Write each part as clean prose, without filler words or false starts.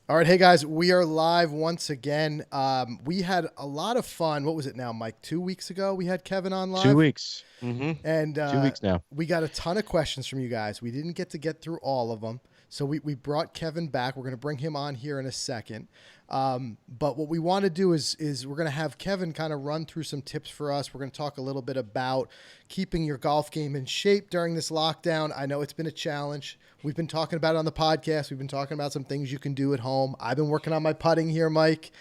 All right, hey guys, we are live once again. We had a lot of fun. What was it now, Mike? 2 weeks ago, we had Kevin on 2 live, weeks. and 2 weeks now. we got a ton of questions from you guys. We didn't get through all of them, so we brought Kevin back. We're going to bring him on here in a second. But what we want to do is we're going to have Kevin kind of run through some tips for us. We're going to talk a little bit about keeping your golf game in shape during this lockdown. I know it's been a challenge. We've been talking about it on the podcast. We've been talking about some things you can do at home. I've been working on my putting here, Mike.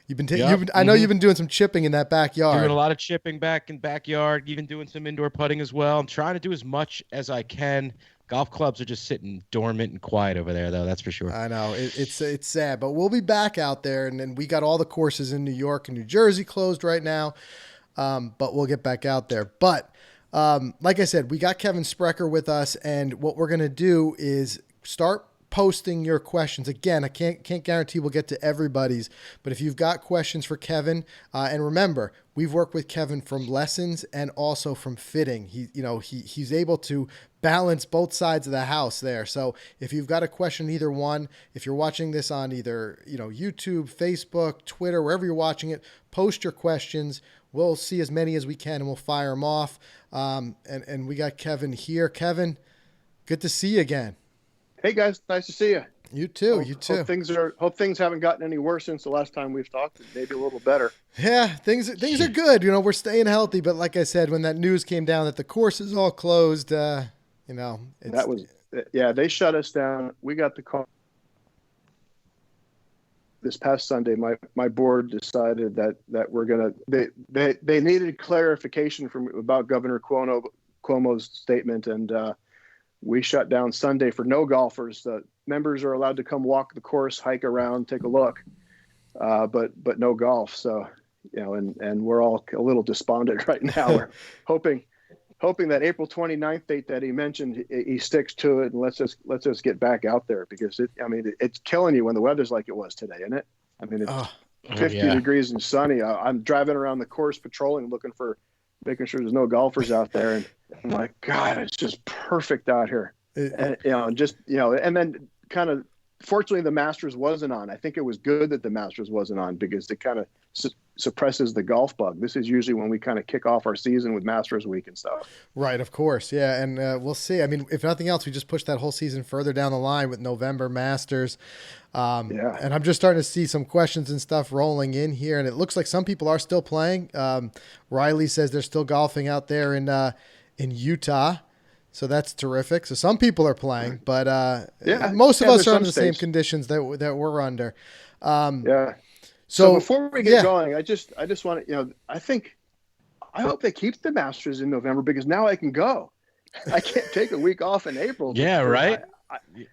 Yep. I know you've been doing some chipping in that Doing a backyard. lot of chipping back in backyard, even doing some indoor putting as well. I'm trying to do as much as I can. Golf clubs are just sitting dormant and quiet over there, though. That's for sure. I know it's sad, but we'll be back out there, and then we got all the courses in New York and New Jersey closed right now, but we'll get back out there. But like I said, we got Kevin Sprecher with us, and what we're gonna do is start posting your questions. Again, I can't guarantee we'll get to everybody's, but if you've got questions for Kevin, and remember, we've worked with Kevin from lessons and also from fitting. He's able to balance both sides of the house there. So if you've got a question, either one, if you're watching this on either YouTube, Facebook, Twitter, wherever you're watching it, post your questions. We'll see as many as we can, and we'll fire them off. And we got Kevin here. Kevin, good to see you again. Hey guys, nice to see you. You too. Hope, You too. hope things haven't gotten any worse since the last time we've talked. Maybe a little better. Yeah, things are good. We're staying healthy, but like I said, when that news came down that the course is all closed, it's That was yeah. They shut us down. We got the call this past Sunday. My board decided that we're gonna they needed clarification from about Governor Cuomo's statement, and we shut down Sunday for no golfers. Members are allowed to come walk the course, hike around, take a look, but no golf. So, and we're all a little despondent right now. We're hoping that April 29th date that he mentioned, he sticks to it and lets us get back out there, because it's killing you when the weather's like it was today, isn't it? I mean, it's oh, 50 Yeah. degrees and sunny. I'm driving around the course patrolling, making sure there's no golfers out there. And I'm like, God, it's just perfect out here. And, and then kind of, fortunately, the Masters wasn't on. I think it was good that the Masters wasn't on, because it kind of suppresses the golf bug. This is usually when we kind of kick off our season with Masters week and stuff. right, of course, yeah, and we'll see. I mean, if nothing else, we just push that whole season further down the line with November Masters. Yeah. And I'm just starting to see some questions and stuff rolling in here, and it looks like some people are still playing. Riley says they're still golfing out there in Utah. So that's terrific. So some people are playing, but Yeah. most of Yeah, us there's are some under the same states. conditions that we're under. Yeah. So So before we get yeah, going, I just want to, I hope they keep the Masters in November, because now I can go. I can't take a week off in April. Yeah, right?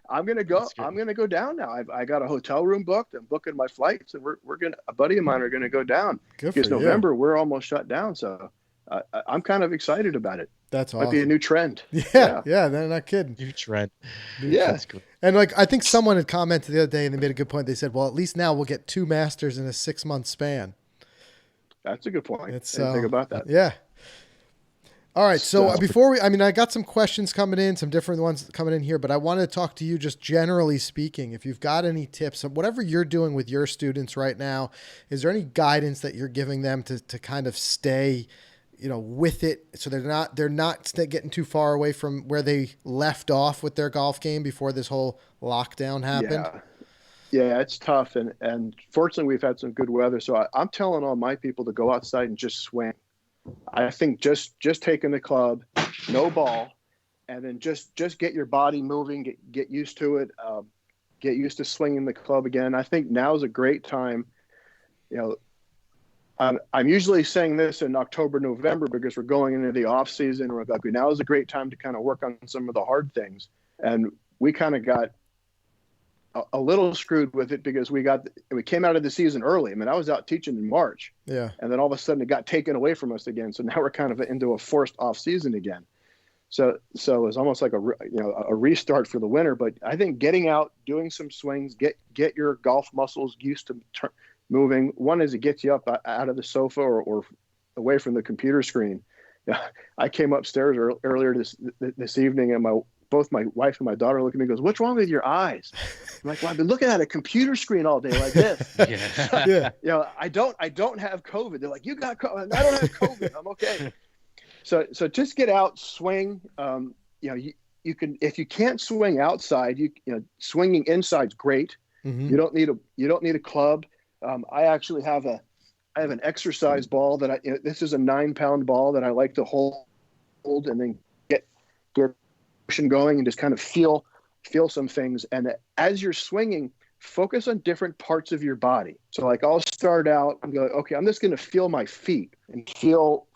I'm gonna go. That's good. I'm gonna go down now. I got a hotel room booked. I'm booking my flights, and we're gonna. A buddy of mine are gonna go down, good for because you. November we're almost shut down. So I'm kind of excited about it. That's Might be a awesome. new trend. Yeah, they're not kidding. You trend. Yeah. That's good. And like I think someone had commented the other day, and they made a good point. They said, "Well, at least now we'll get two Masters in a 6 month span." That's a good point. It's I didn't think about that. yeah. All right. So So- I got some questions coming in, some different ones coming in here, but I wanted to talk to you just generally speaking. If you've got any tips, whatever you're doing with your students right now, is there any guidance that you're giving them to kind of stay, with it, so they're not getting too far away from where they left off with their golf game before this whole lockdown happened? Yeah, it's tough, and fortunately we've had some good weather. So I'm telling all my people to go outside and just swing. I think just taking the club, no ball, and then just get your body moving, get used to it, get used to swinging the club again. I think now is a great time. I'm usually saying this in October, November, because we're going into the off season. We're like, now is a great time to kind of work on some of the hard things, and we kind of got a little screwed with it, because we came out of the season early. I mean, I was out teaching in March, Yeah. and then all of a sudden it got taken away from us again. So now we're kind of into a forced off season again. So it's almost like a restart for the winter. But I think getting out, doing some swings, get your golf muscles used to moving. One is it gets you up out of the sofa or away from the computer screen. I came upstairs earlier this evening, and my both my wife and my daughter look at me and goes, "What's wrong with your eyes?" I'm like, "Well, I've been looking at a computer screen all day like this." Yeah. Yeah. You know, I don't have COVID. They're like, "You got COVID." I don't have COVID. I'm okay. So just get out, swing. You know, you can, if you can't swing outside, you know, swinging inside's great. Mm-hmm. You don't need a club. I actually have an exercise ball that this is a 9-pound ball that I like to hold and then get motion going and just kind of feel some things. And as you're swinging, focus on different parts of your body. So like I'll start out, I'm going, okay, I'm just going to feel my feet and feel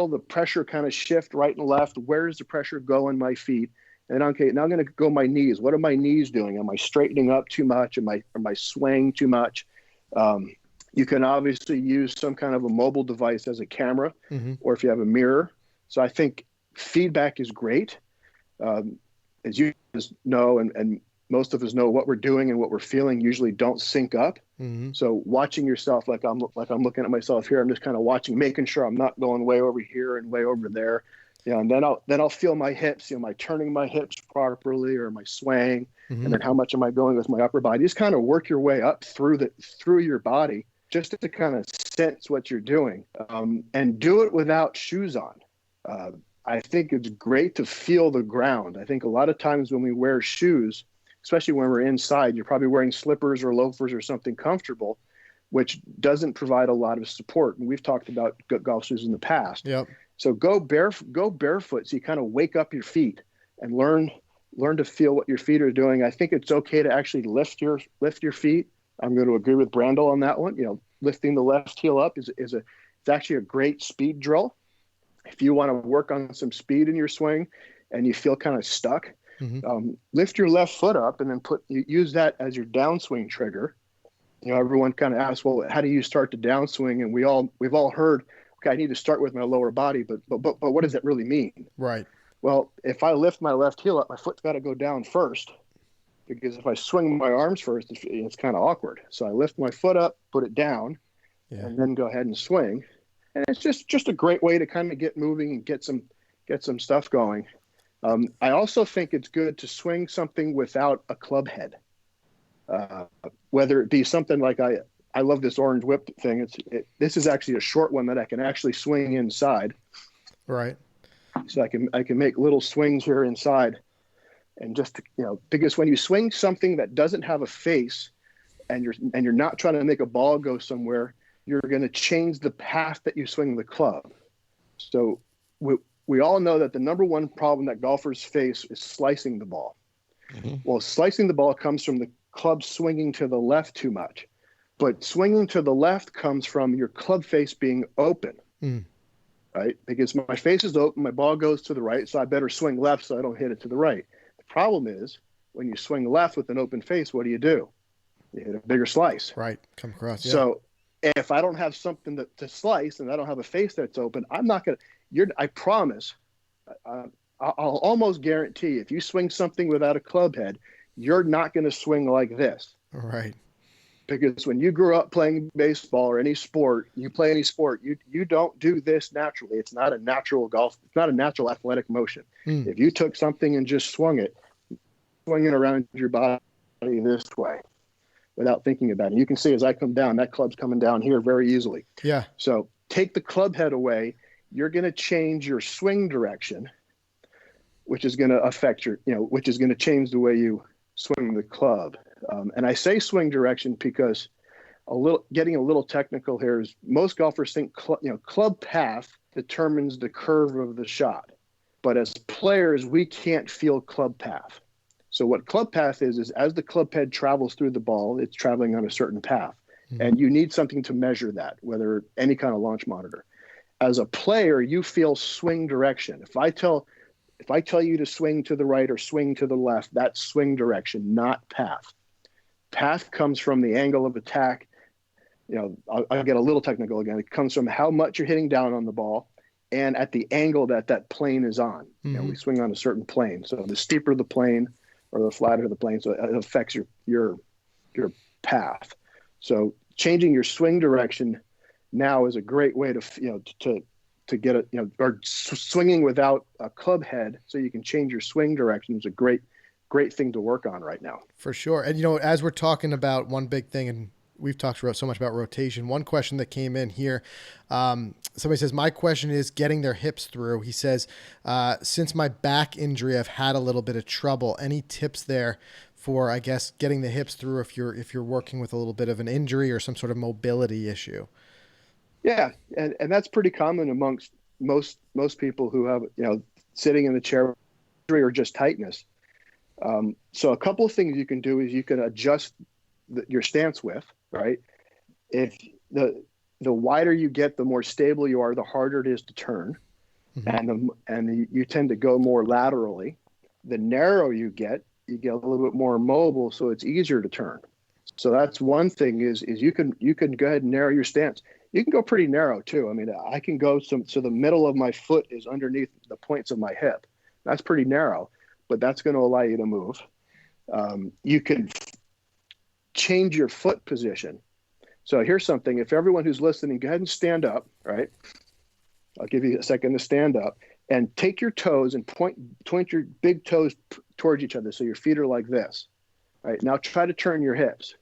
the pressure kind of shift right and left. Where does the pressure go in my feet? And okay, now I'm going to go my knees. What are my knees doing? Am I straightening up too much? Am I swaying too much? You can obviously use some kind of a mobile device as a camera, Mm-hmm. or if you have a mirror. So I think feedback is great. As you guys know, and most of us know, what we're doing and what we're feeling usually don't sync up. Mm-hmm. So watching yourself, like I'm looking at myself here, I'm just kind of watching, making sure I'm not going way over here and way over there. You know, and then I'll feel my hips, you know, am I turning my hips properly, or am I swaying? Mm-hmm. And then how much am I going with my upper body? Just kind of work your way up through your body, just to kind of sense what you're doing, and do it without shoes on. I think it's great to feel the ground. I think a lot of times when we wear shoes, especially when we're inside, you're probably wearing slippers or loafers or something comfortable, which doesn't provide a lot of support. And we've talked about golf shoes in the past. Yep. So go barefoot, so you kind of wake up your feet and learn to feel what your feet are doing. I think it's okay to actually lift your feet. I'm going to agree with Brandel on that one. You know, lifting the left heel up it's actually a great speed drill. If you want to work on some speed in your swing and you feel kind of stuck, Mm-hmm. Lift your left foot up and then use that as your downswing trigger. You know, everyone kind of asks, well, how do you start the downswing? And we've all heard, okay, I need to start with my lower body, but what does that really mean? Right. Well, if I lift my left heel up, my foot's got to go down first, because if I swing my arms first, it's kind of awkward. So I lift my foot up, put it down, and then go ahead and swing. And it's just a great way to kind of get moving and get some stuff going. I also think it's good to swing something without a club head, whether it be something like I love this orange whip thing. This is actually a short one that I can actually swing inside. Right. So I can make little swings here inside, and just, you know, because when you swing something that doesn't have a face, and you're not trying to make a ball go somewhere, you're going to change the path that you swing the club. So we all know that the number one problem that golfers face is slicing the ball. Mm-hmm. Well, slicing the ball comes from the club swinging to the left too much, but swinging to the left comes from your club face being open. Mm. Right? Because my face is open, my ball goes to the right, so I better swing left so I don't hit it to the right. The problem is, when you swing left with an open face, what do? You hit a bigger slice. Right. Come across. Yeah. So if I don't have something to slice and I don't have a face that's open, I'm not going to, I promise, I'll almost guarantee, if you swing something without a club head, you're not going to swing like this. Right. Because when you grew up playing baseball or you play any sport, you don't do this naturally. It's not a natural it's not a natural athletic motion. Mm. If you took something and just swung it around your body this way without thinking about it, you can see as I come down, that club's coming down here very easily. Yeah. So take the club head away. You're going to change your swing direction, which is going to affect which is going to change the way you swing the club. And I say swing direction because getting a little technical here is most golfers think club path determines the curve of the shot, but as players we can't feel club path. So what club path is as the club head travels through the ball, it's traveling on a certain path, and you need something to measure that, whether any kind of launch monitor. As a player, you feel swing direction. If I tell you to swing to the right or swing to the left, that's swing direction, not path. Path comes from the angle of attack. You know, I'll get a little technical again. It comes from how much you're hitting down on the ball and at the angle that plane is on. Mm-hmm. You know, we swing on a certain plane. So the steeper the plane or the flatter the plane, so it affects your path. So changing your swing direction now is a great way to to get it, or swinging without a club head so you can change your swing direction is a great thing to work on right now. For sure. And, as we're talking about one big thing, and we've talked so much about rotation, one question that came in here, somebody says, my question is getting their hips through. He says, since my back injury, I've had a little bit of trouble. Any tips there for, I guess, getting the hips through if you're working with a little bit of an injury or some sort of mobility issue? Yeah. And that's pretty common amongst most people who have, sitting in the chair or just tightness. So a couple of things you can do is you can adjust your stance width, right? If the wider you get, the more stable you are, the harder it is to turn. And you tend to go more laterally. The narrower you get a little bit more mobile, so it's easier to turn. So that's one thing is you can go ahead and narrow your stance. You can go pretty narrow too. I mean, I can go so the middle of my foot is underneath the points of my hip. That's pretty narrow, but that's going to allow you to move. You can change your foot position. So here's something. If everyone who's listening, go ahead and stand up, right? I'll give you a second to stand up and take your toes and point your big toes towards each other. So your feet are like this, right? Now try to turn your hips.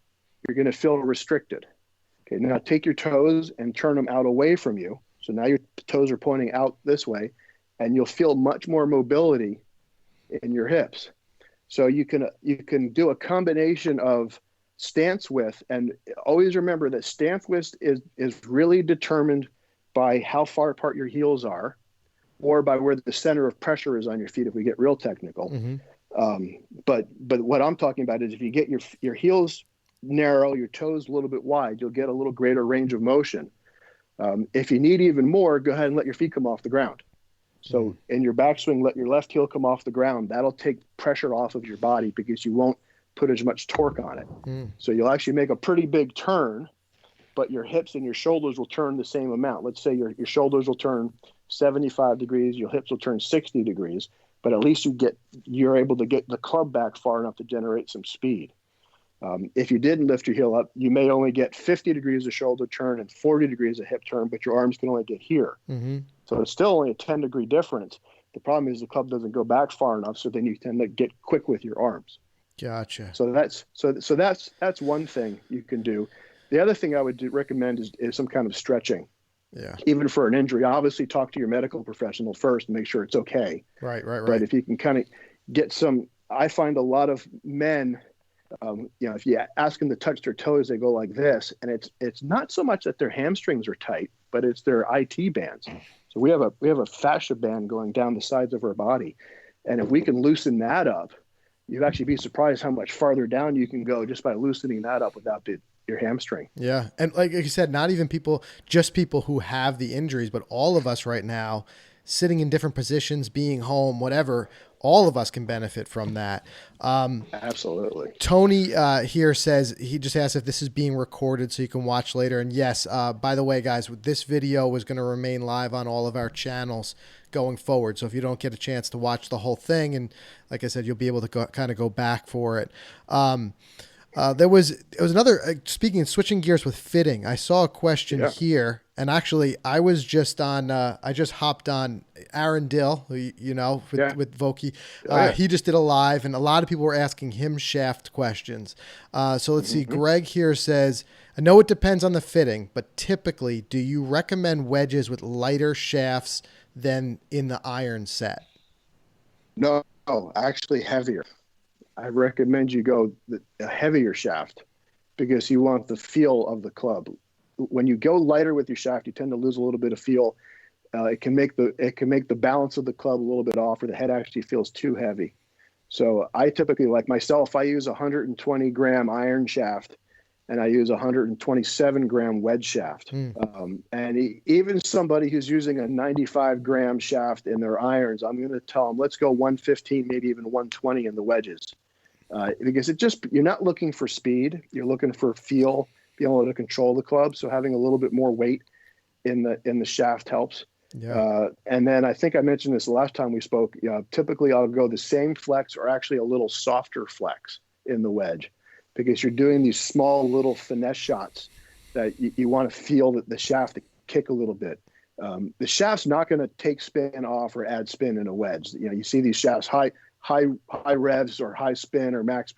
You're going to feel restricted. Okay. Now take your toes and turn them out away from you. So now your toes are pointing out this way, and you'll feel much more mobility in your hips. So you can do a combination of stance width, and always remember that stance width is really determined by how far apart your heels are, or by where the center of pressure is on your feet if we get real technical. But what I'm talking about is if you get your heels narrow, your toes a little bit wide, you'll get a little greater range of motion. If you need even more, go ahead and let your feet come off the ground. So in your backswing, let your left heel come off the ground. That'll take pressure off of your body because you won't put as much torque on it. So you'll actually make a pretty big turn, but your hips and your shoulders will turn the same amount. Let's say your shoulders will turn 75 degrees, your hips will turn 60 degrees, but at least you're able to get the club back far enough to generate some speed. If you didn't lift your heel up, you may only get 50 degrees of shoulder turn and 40 degrees of hip turn, but your arms can only get here. So it's still only a 10-degree difference. The problem is the club doesn't go back far enough, so then you tend to get quick with your arms. Gotcha. So that's one thing you can do. The other thing I would recommend is some kind of stretching. Yeah. Even for an injury, obviously talk to your medical professional first and make sure it's okay. Right. But if you can kind of get I find a lot of men, if you ask them to touch their toes, they go like this, and it's not so much that their hamstrings are tight, but it's their IT bands. So we have a fascia band going down the sides of our body, and if we can loosen that up, you'd actually be surprised how much farther down you can go just by loosening that up without your hamstring. Yeah. And like you said, not even just people who have the injuries, but all of us right now sitting in different positions, being home, whatever, all of us can benefit from that. Absolutely. Tony here says, he just asked if this is being recorded so you can watch later. And yes, by the way, guys, this video is going to remain live on all of our channels going forward. So if you don't get a chance to watch the whole thing, and like I said, you'll be able to kind of go back for it. There was another, switching gears with fitting. I saw a question here, and actually I was just on, I just hopped on Aaron Dill, who, with Voki. He just did a live, and a lot of people were asking him shaft questions. So let's see. Greg here says, I know it depends on the fitting, but typically, do you recommend wedges with lighter shafts than in the iron set? No, actually heavier. I recommend you go a heavier shaft because you want the feel of the club. When you go lighter with your shaft, you tend to lose a little bit of feel. It can make the balance of the club a little bit off, or the head actually feels too heavy. So I typically, like myself, I use a 120-gram iron shaft, and I use a 127-gram wedge shaft. And even somebody who's using a 95-gram shaft in their irons, I'm going to tell them, let's go 115, maybe even 120 in the wedges. Because you're not looking for speed, you're looking for feel, being able to control the club. So having a little bit more weight in the shaft helps. Yeah. And then I think I mentioned this the last time we spoke. Typically I'll go the same flex, or actually a little softer flex in the wedge, because you're doing these small little finesse shots that you want to feel that the shaft kick a little bit. The shaft's not going to take spin off or add spin in a wedge. You see these shafts, high revs or high spin or max.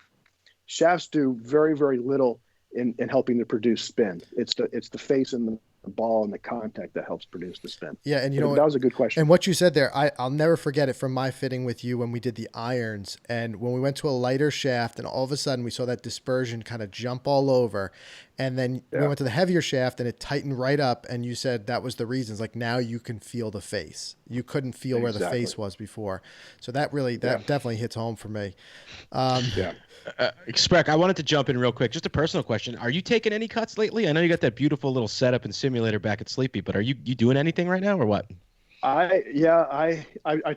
Shafts do very, very little in helping to produce spin. It's the face and the ball and the contact that helps produce the spin. Yeah, and that was a good question. And what you said there, I'll never forget it from my fitting with you when we did the irons, and when we went to a lighter shaft, and all of a sudden we saw that dispersion kind of jump all over, and then we went to the heavier shaft and it tightened right up, and you said that was the reason. It's like now you can feel the face. You couldn't feel where the face was before. So that definitely hits home for me. Spreck, I wanted to jump in real quick. Just a personal question. Are you taking any cuts lately? I know you got that beautiful little setup and simulator back at Sleepy, but are you doing anything right now or what? I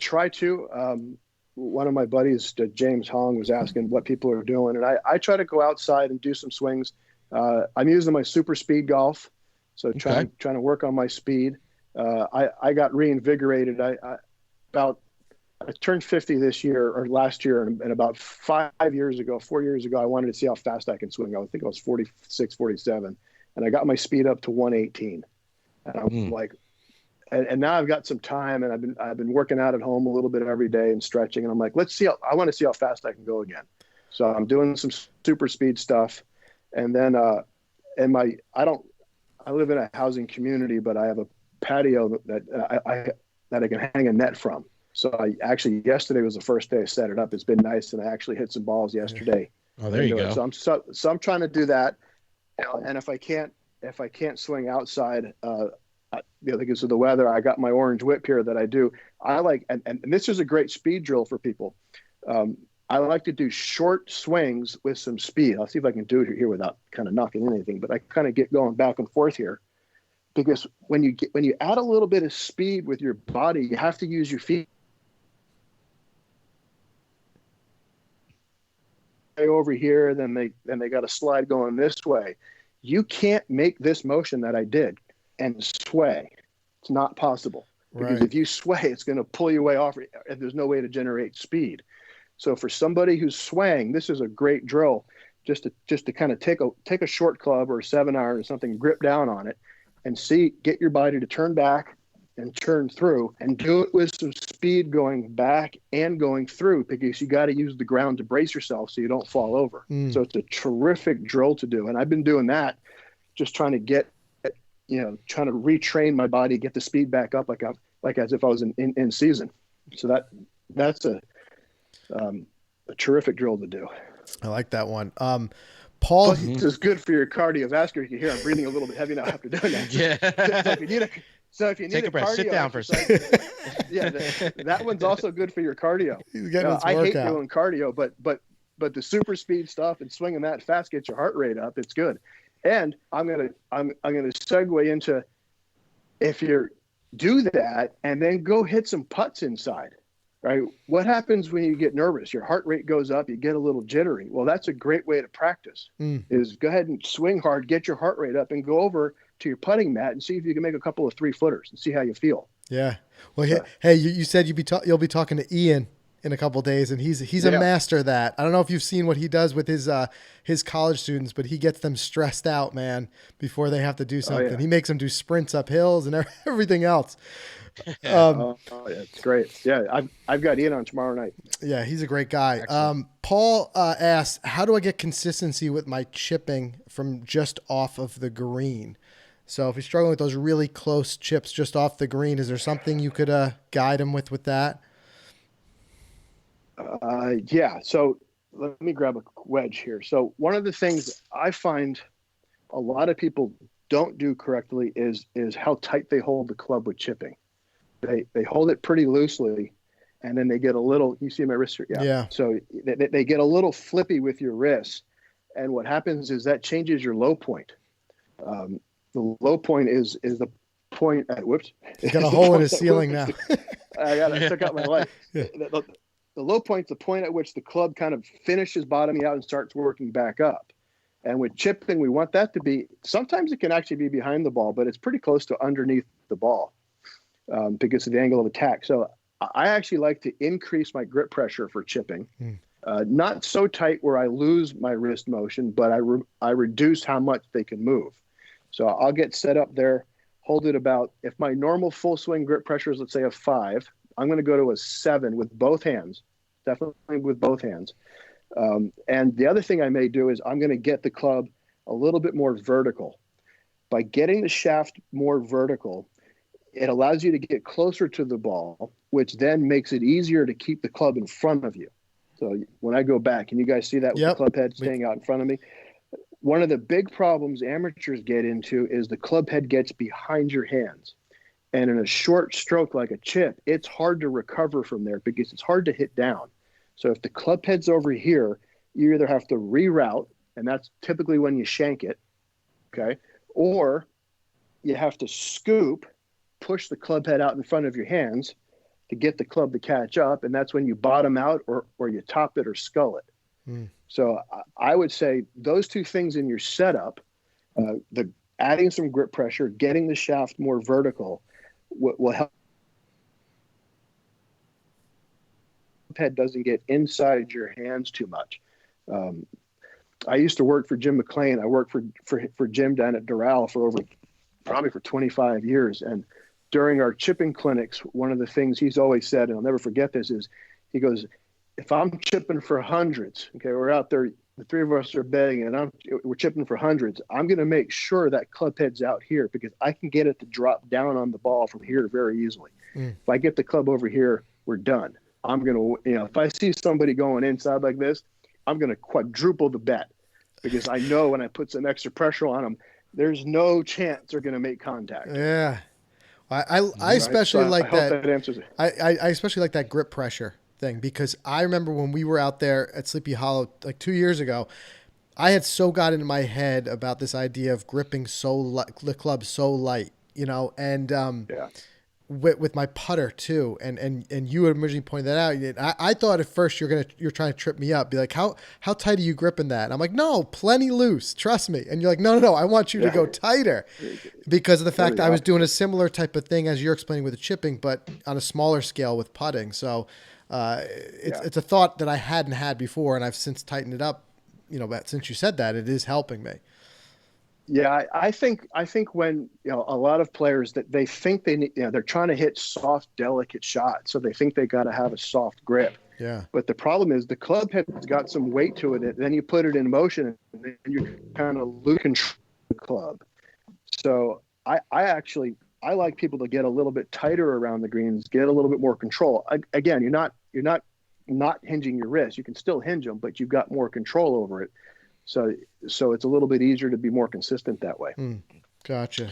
try to. One of my buddies, James Hong, was asking what people are doing, and I try to go outside and do some swings. I'm using my super speed golf, so trying to work on my speed. I got reinvigorated. I turned 50 this year or last year, and about 4 years ago, I wanted to see how fast I can swing. I think I was 46, 47, and I got my speed up to 118. And I'm like, and now I've got some time, and I've been working out at home a little bit every day and stretching. And I'm like, I want to see how fast I can go again. So I'm doing some super speed stuff, and then I live in a housing community, but I have a patio that I can hang a net from. So yesterday was the first day I set it up. It's been nice, and I actually hit some balls yesterday. Oh, there you go. So I'm trying to do that, and if I can't swing outside, because of the weather, I got my orange whip here that I do. I like, and this is a great speed drill for people. I like to do short swings with some speed. I'll see if I can do it here without kind of knocking anything, but I kind of get going back and forth here. Because when you add a little bit of speed with your body, you have to use your feet. Over here, then they got a slide going this way. You can't make this motion that I did and sway. It's not possible, because if you sway, it's going to pull you way off, and there's no way to generate speed. So for somebody who's swaying, this is a great drill, just to kind of take a short club or a 7-iron or something, grip down on it, and get your body to turn back and turn through, and do it with some speed going back and going through, because you got to use the ground to brace yourself so you don't fall over. So it's a terrific drill to do. And I've been doing that, just trying to trying to retrain my body, get the speed back up like as if I was in season. So that's a terrific drill to do. I like that one. Paul, this is good for your cardiovascular. You can hear I'm breathing a little bit heavy now after doing that. Yeah. So if you need take a breath, sit down for a second. That one's also good for your cardio. He's getting his I hate workout. doing cardio, but the super speed stuff and swinging that fast gets your heart rate up. It's good. And I'm gonna segue into, if you do that and then go hit some putts inside, right? What happens when you get nervous? Your heart rate goes up, you get a little jittery. Well, that's a great way to practice. Is go ahead and swing hard, get your heart rate up, and go over to your putting mat and see if you can make a couple of 3-footers and see how you feel. Yeah. Well, hey, you said you'll be talking to Ian in a couple of days, and he's a master of that. I don't know if you've seen what he does with his college students, but he gets them stressed out, man, before they have to do something. He makes them do sprints up hills and everything else. It's great. Yeah, I've got Ian on tomorrow night. Yeah, he's a great guy. Paul asks, how do I get consistency with my chipping from just off of the green? So if he's struggling with those really close chips just off the green, is there something you could guide him with that? So let me grab a wedge here. So one of the things I find a lot of people don't do correctly is how tight they hold the club with chipping. They hold it pretty loosely, and then they get a little, you see my wrist here? Yeah. So they get a little flippy with your wrist. And what happens is that changes your low point. The low point is the point at, whoops. He's got a hole in his ceiling now. I took out my light. Yeah. The low point's the point at which the club kind of finishes bottoming out and starts working back up. And with chipping, we want that to be, sometimes it can actually be behind the ball, but it's pretty close to underneath the ball because of the angle of attack. So I actually like to increase my grip pressure for chipping. Not so tight where I lose my wrist motion, but I reduce how much they can move. So I'll get set up there. hold it about, if my normal full swing grip pressure is, let's say, a 5, I'm going to go to a 7 with both hands, definitely with both hands. And the other thing I may do is I'm going to get the club a little bit more vertical. By getting the shaft more vertical, it allows you to get closer to the ball, which then makes it easier to keep the club in front of you. So when I go back, can you guys see that with the club head staying out in front of me? One of the big problems amateurs get into is the club head gets behind your hands. And in a short stroke like a chip, it's hard to recover from there because it's hard to hit down. So if the club head's over here, you either have to reroute, and that's typically when you shank it, okay? Or you have to scoop, push the club head out in front of your hands to get the club to catch up, and that's when you bottom out or you top it or skull it. So I would say those two things in your setup, the adding some grip pressure, getting the shaft more vertical, will help the head doesn't get inside your hands too much. I used to work for Jim McLean. I worked for Jim down at Doral for probably 25 years. And during our chipping clinics, one of the things he's always said, and I'll never forget this, is he goes, if I'm chipping for hundreds, okay, we're out there, the three of us are betting, and we're chipping for hundreds, I'm going to make sure that club head's out here because I can get it to drop down on the ball from here very easily. If I get the club over here, we're done. I'm going to, if I see somebody going inside like this, I'm going to quadruple the bet because I know when I put some extra pressure on them, there's no chance they're going to make contact. Yeah. I especially like that. Hope that answers it. I especially like that grip pressure thing because I remember when we were out there at Sleepy Hollow like 2 years ago, I had so got into my head about this idea of gripping the club so light, and with my putter too, and you had originally pointed that out. I thought at first you're trying to trip me up, be like, how tight are you gripping that? And I'm like, no, plenty loose, trust me. And you're like, no, I want you to go tighter because of the fact I was doing a similar type of thing as you're explaining with the chipping, but on a smaller scale with putting. So it's a thought that I hadn't had before, and I've since tightened it up. But since you said that, it is helping me. Yeah, I think when a lot of players that they think they need, they're trying to hit soft, delicate shots, so they think they got to have a soft grip. Yeah. But the problem is the club head's got some weight to it, and then you put it in motion, and then you kind of lose control of the club. So I like people to get a little bit tighter around the greens, get a little bit more control. Again, you're not hinging your wrist. You can still hinge them, but you've got more control over it. So it's a little bit easier to be more consistent that way. Gotcha.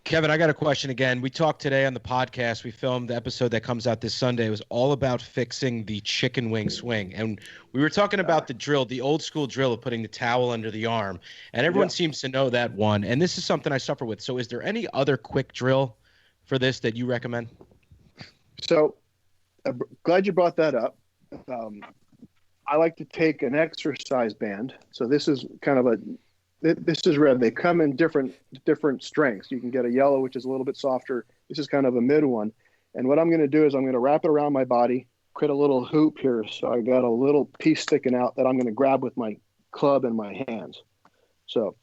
Kevin, I got a question again. We talked today on the podcast. We filmed the episode that comes out this Sunday. It was all about fixing the chicken wing swing. And we were talking about the drill, the old school drill of putting the towel under the arm. And everyone seems to know that one. And this is something I suffer with. So is there any other quick drill for this that you recommend? So I'm glad you brought that up. I like to take an exercise band. So this is this is red. They come in different strengths. You can get a yellow, which is a little bit softer. This is kind of a mid one. And what I'm going to do is I'm going to wrap it around my body, create a little hoop here. So I got a little piece sticking out that I'm going to grab with my club and my hands. So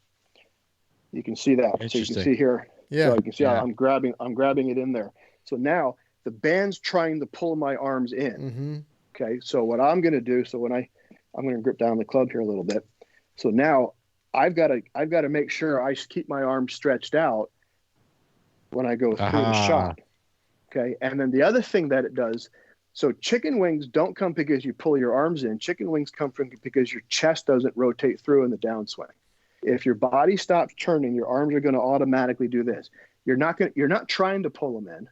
you can see that. So you can see here. Yeah. So you can see how I'm grabbing it in there. So now the band's trying to pull my arms in. Mm-hmm. Okay. So what I'm going to do, I'm going to grip down the club here a little bit. So now I've got to make sure I keep my arms stretched out when I go through the shot. Okay. And then the other thing that it does, so chicken wings don't come because you pull your arms in. Chicken wings come from because your chest doesn't rotate through in the downswing. If your body stops turning, your arms are going to automatically do this. You're not trying to pull them in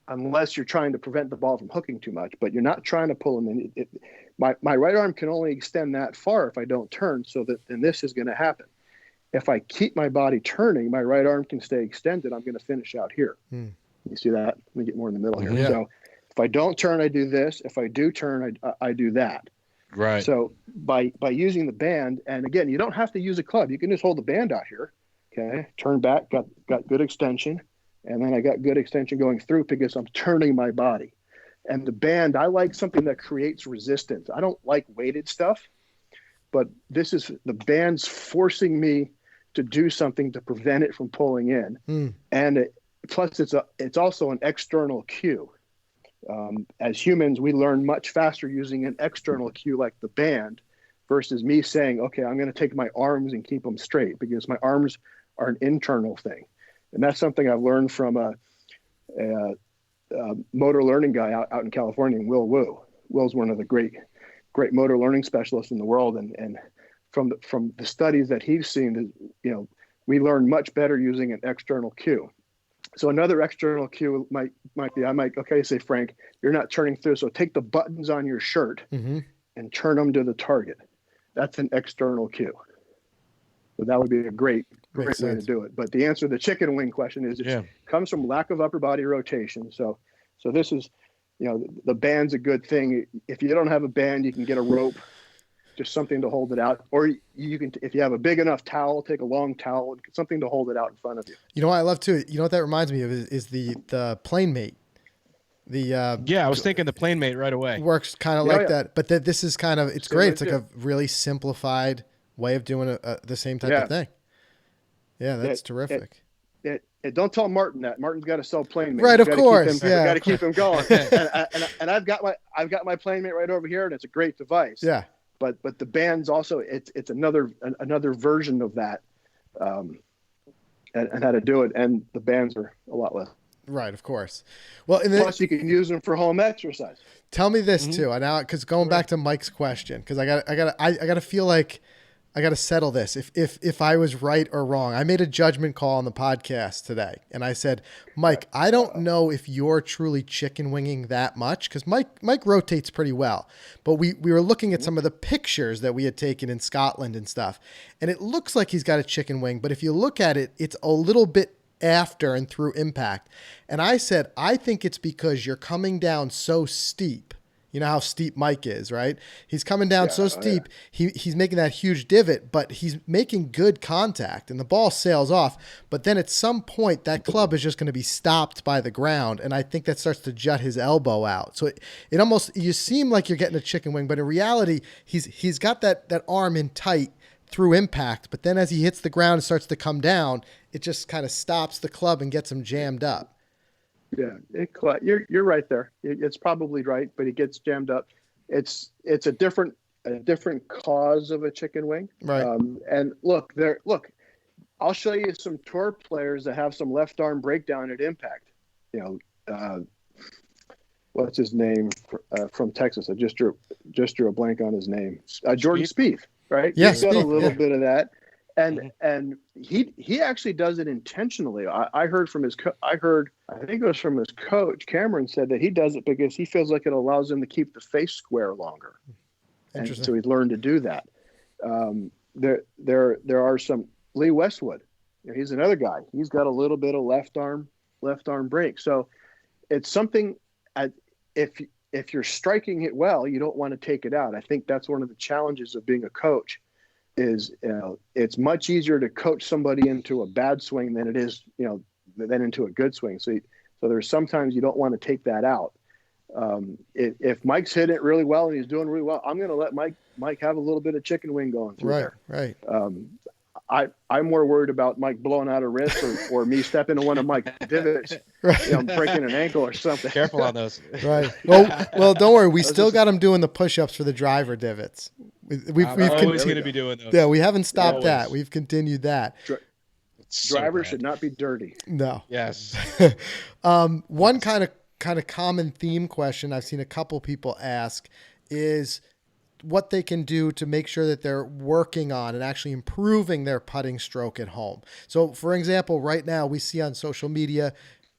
unless you're trying to prevent the ball from hooking too much, but you're not trying to pull them in. My right arm can only extend that far if I don't turn, so that then this is going to happen. If I keep my body turning, my right arm can stay extended. I'm going to finish out here. You see that? Let me get more in the middle here. Yeah. So if I don't turn, I do this. If I do turn, I do that. Right. So by using the band, and again, you don't have to use a club. You can just hold the band out here. Okay. Turn back, got good extension. And then I got good extension going through because I'm turning my body. And the band, I like something that creates resistance. I don't like weighted stuff, but the band's forcing me to do something to prevent it from pulling in. Mm. And plus it's also an external cue. As humans, we learn much faster using an external cue like the band versus me saying, okay, I'm going to take my arms and keep them straight, because my arms are an internal thing. And that's something I've learned from a motor learning guy out in California, Will Wu. Will's one of the great motor learning specialists in the world. And from the studies that he's seen, we learn much better using an external cue. So another external cue might be, okay, say, Frank, you're not turning through. So take the buttons on your shirt and turn them to the target. That's an external cue. So that would be a great way to do it. But the answer to the chicken wing question is it comes from lack of upper body rotation. So this is, the band's a good thing. If you don't have a band, you can get a rope, just something to hold it out. Or you can, if you have a big enough towel, take a long towel, something to hold it out in front of you. You know what I love too? You know what that reminds me of is the plane mate. I was thinking the plane mate right away. Works kind of like that. But this is kind of, it's great. It's like a really simplified way of doing the same type of thing. Yeah, that's terrific. Don't tell Martin that. Martin's got to sell plane mate. Right, of course. We got to keep him going. and I've got my plane mate right over here, and it's a great device. Yeah. But the band's also it's another version of that, and how to do it. And the bands are a lot less. Right, of course. Well, plus you can use them for home exercise. Tell me this too. Now, because going back to Mike's question, because I got to feel like I got to settle this. If I was right or wrong, I made a judgment call on the podcast today, and I said, Mike, I don't know if you're truly chicken winging that much, because Mike rotates pretty well, but we were looking at some of the pictures that we had taken in Scotland and stuff, and it looks like he's got a chicken wing, but if you look at it, it's a little bit after and through impact, and I said, I think it's because you're coming down so steep. You know how steep Mike is, right? He's coming down so steep. Yeah. He's making that huge divot, but he's making good contact, and the ball sails off. But then at some point, that club is just going to be stopped by the ground, and I think that starts to jut his elbow out. So it almost, you seem like you're getting a chicken wing, but in reality, he's got that arm in tight through impact. But then as he hits the ground and starts to come down, it just kind of stops the club and gets him jammed up. Yeah, you're right there. It's probably right, but it gets jammed up. It's a different cause of a chicken wing. Right. And look, I'll show you some tour players that have some left arm breakdown at impact. What's his name from Texas? I just drew a blank on his name. Jordan Spieth, right? Yeah, he's got a little bit of that. And he actually does it intentionally. I heard from his I think it was from his coach Cameron said that he does it because he feels like it allows him to keep the face square longer. And so he's learned to do that. There are some Lee Westwood. He's another guy. He's got a little bit of left arm break. So it's something. If you're striking it well, you don't want to take it out. I think that's one of the challenges of being a coach. Is it's much easier to coach somebody into a bad swing than it is than into a good swing. So there's sometimes you don't want to take that out. If Mike's hitting it really well and he's doing really well, I'm going to let Mike have a little bit of chicken wing going through there. Right. I'm more worried about Mike blowing out a wrist or me stepping into one of Mike's divots, breaking an ankle or something. Careful on those. Right. Well, don't worry. We still got him doing the push-ups for the driver divots. We've always going to be doing those. Yeah, we haven't stopped that. We've continued that. Drivers should not be dirty. No. Yes. One kind of common theme question I've seen a couple people ask is what they can do to make sure that they're working on and actually improving their putting stroke at home. So, for example, right now we see on social media,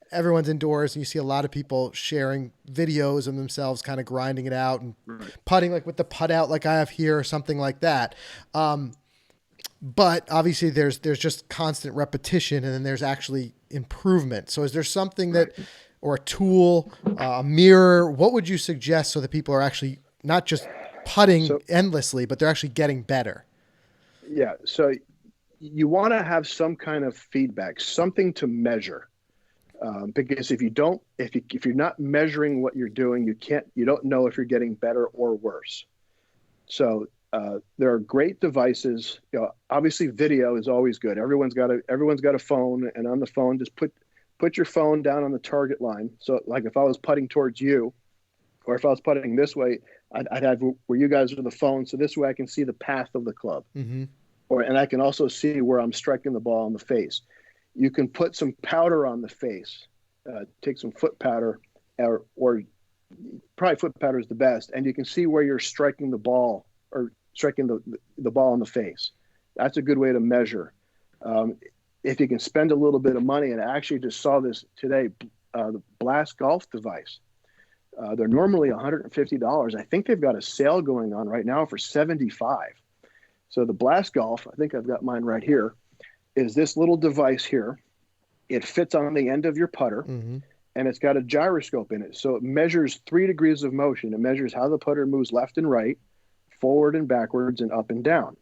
everyone's indoors and you see a lot of people sharing videos of themselves kind of grinding it out and putting like with the putt out like I have here or something like that. But obviously there's just constant repetition and then there's actually improvement. So is there something or a tool, a mirror, what would you suggest so that people are actually not just putting endlessly, but they're actually getting better? Yeah. So you want to have some kind of feedback, something to measure. Because if you're not measuring what you're doing, you don't know if you're getting better or worse. So There are great devices. Obviously, video is always good. Everyone's got a phone, and on the phone, just put your phone down on the target line. So, like if I was putting towards you, or if I was putting this way, I'd have where you guys are the phone. So this way, I can see the path of the club, Mm-hmm. and I can also see where I'm striking the ball in the face. You can put some powder on the face. Take some foot powder, or probably foot powder is the best, and you can see where you're striking the ball or striking the ball in the face. That's a good way to measure. If you can spend a little bit of money, and I actually just saw this today, the Blast Golf device. They're normally $150. I think they've got a sale going on right now for $75. So the Blast Golf, I think I've got mine right here, is this little device here. It fits on the end of your putter, Mm-hmm. and it's got a gyroscope in it. So it measures 3 degrees of motion. It measures how the putter moves left and right, forward and backwards, and up and down.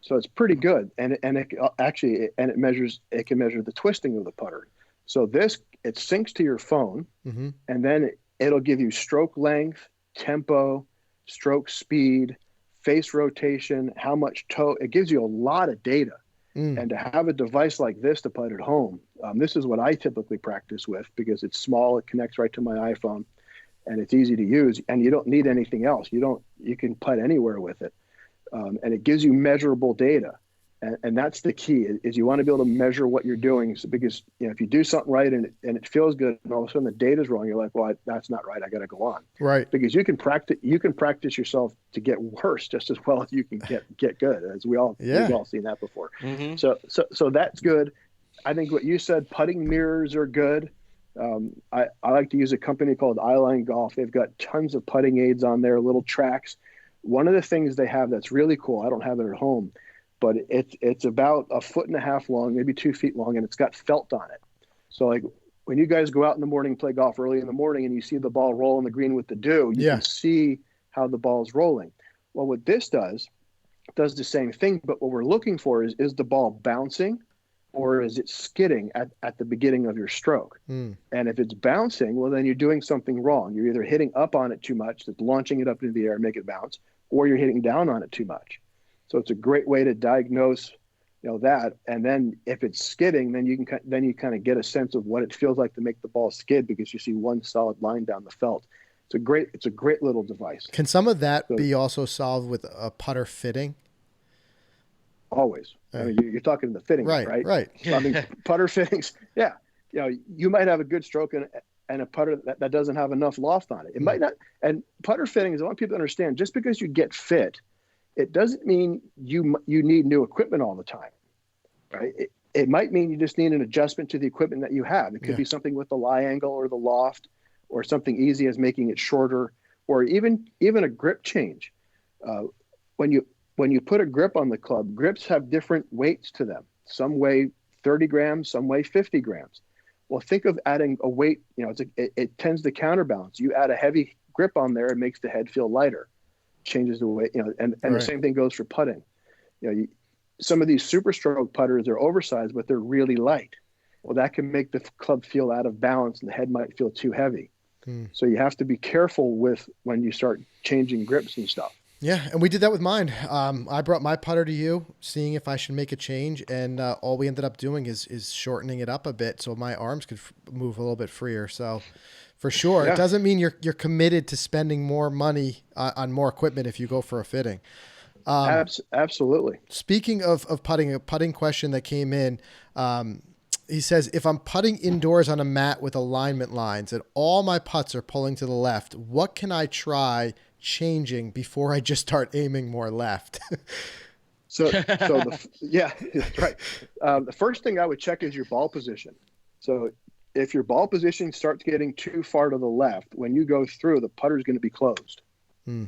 So it's pretty good. And it can measure the twisting of the putter. So it syncs to your phone, Mm-hmm. and then it'll give you stroke length, tempo, stroke speed, face rotation, how much toe. It gives you a lot of data. Mm. And to have a device like this to put at home, this is what I typically practice with because it's small, it connects right to my iPhone, and it's easy to use. And you don't need anything else. You can putt anywhere with it, and it gives you measurable data. And that's the key is you want to be able to measure what you're doing. So because if you do something right and it feels good, and all of a sudden the data's wrong, you're like, well, that's not right. I got to go on. Right. Because you can practice yourself to get worse just as well as you can get good. As we've all seen that before. Mm-hmm. So that's good. I think what you said, putting mirrors are good. I like to use a company called Eyeline Golf. They've got tons of putting aids on there, little tracks. One of the things they have that's really cool, I don't have it at home, but it's about 1.5 feet long, maybe 2 feet long, and it's got felt on it. So like when you guys go out in the morning, play golf early in the morning, and you see the ball roll on the green with the dew, you can see how the ball's rolling. Well, what this does the same thing, but what we're looking for is the ball bouncing or is it skidding at the beginning of your stroke? Mm. And if it's bouncing, well, then you're doing something wrong. You're either hitting up on it too much, that's launching it up into the air and make it bounce, or you're hitting down on it too much. So it's a great way to diagnose, that. And then if it's skidding, then you kind of get a sense of what it feels like to make the ball skid because you see one solid line down the felt. It's a great little device. Can some of that be also solved with a putter fitting? Always. I mean, you're talking the fittings, right? Right. I mean, putter fittings. Yeah. You might have a good stroke and a putter that doesn't have enough loft on it. It might not. And putter fittings, I want people to understand, just because you get fit, it doesn't mean you need new equipment all the time, right? It might mean you just need an adjustment to the equipment that you have. It could be something with the lie angle or the loft, or something easy as making it shorter, or even a grip change. When you put a grip on the club, grips have different weights to them. Some weigh 30 grams, some weigh 50 grams. Well, think of adding a weight. It tends to counterbalance. You add a heavy grip on there, it makes the head feel lighter, changes the weight. And the same thing goes for putting. Some of these super stroke putters are oversized, but they're really light. Well, that can make the club feel out of balance, and the head might feel too heavy. So you have to be careful with when you start changing grips and stuff. Yeah, and we did that with mine. I brought my putter to you, seeing if I should make a change, and all we ended up doing is shortening it up a bit so my arms could move a little bit freer. So, for sure, it doesn't mean you're committed to spending more money on more equipment if you go for a fitting. Absolutely. Speaking of putting, a putting question that came in. He says, if I'm putting indoors on a mat with alignment lines and all my putts are pulling to the left, what can I try changing before I just start aiming more left? Yeah, right. The first thing I would check is your ball position. So if your ball position starts getting too far to the left, when you go through, the putter is going to be closed.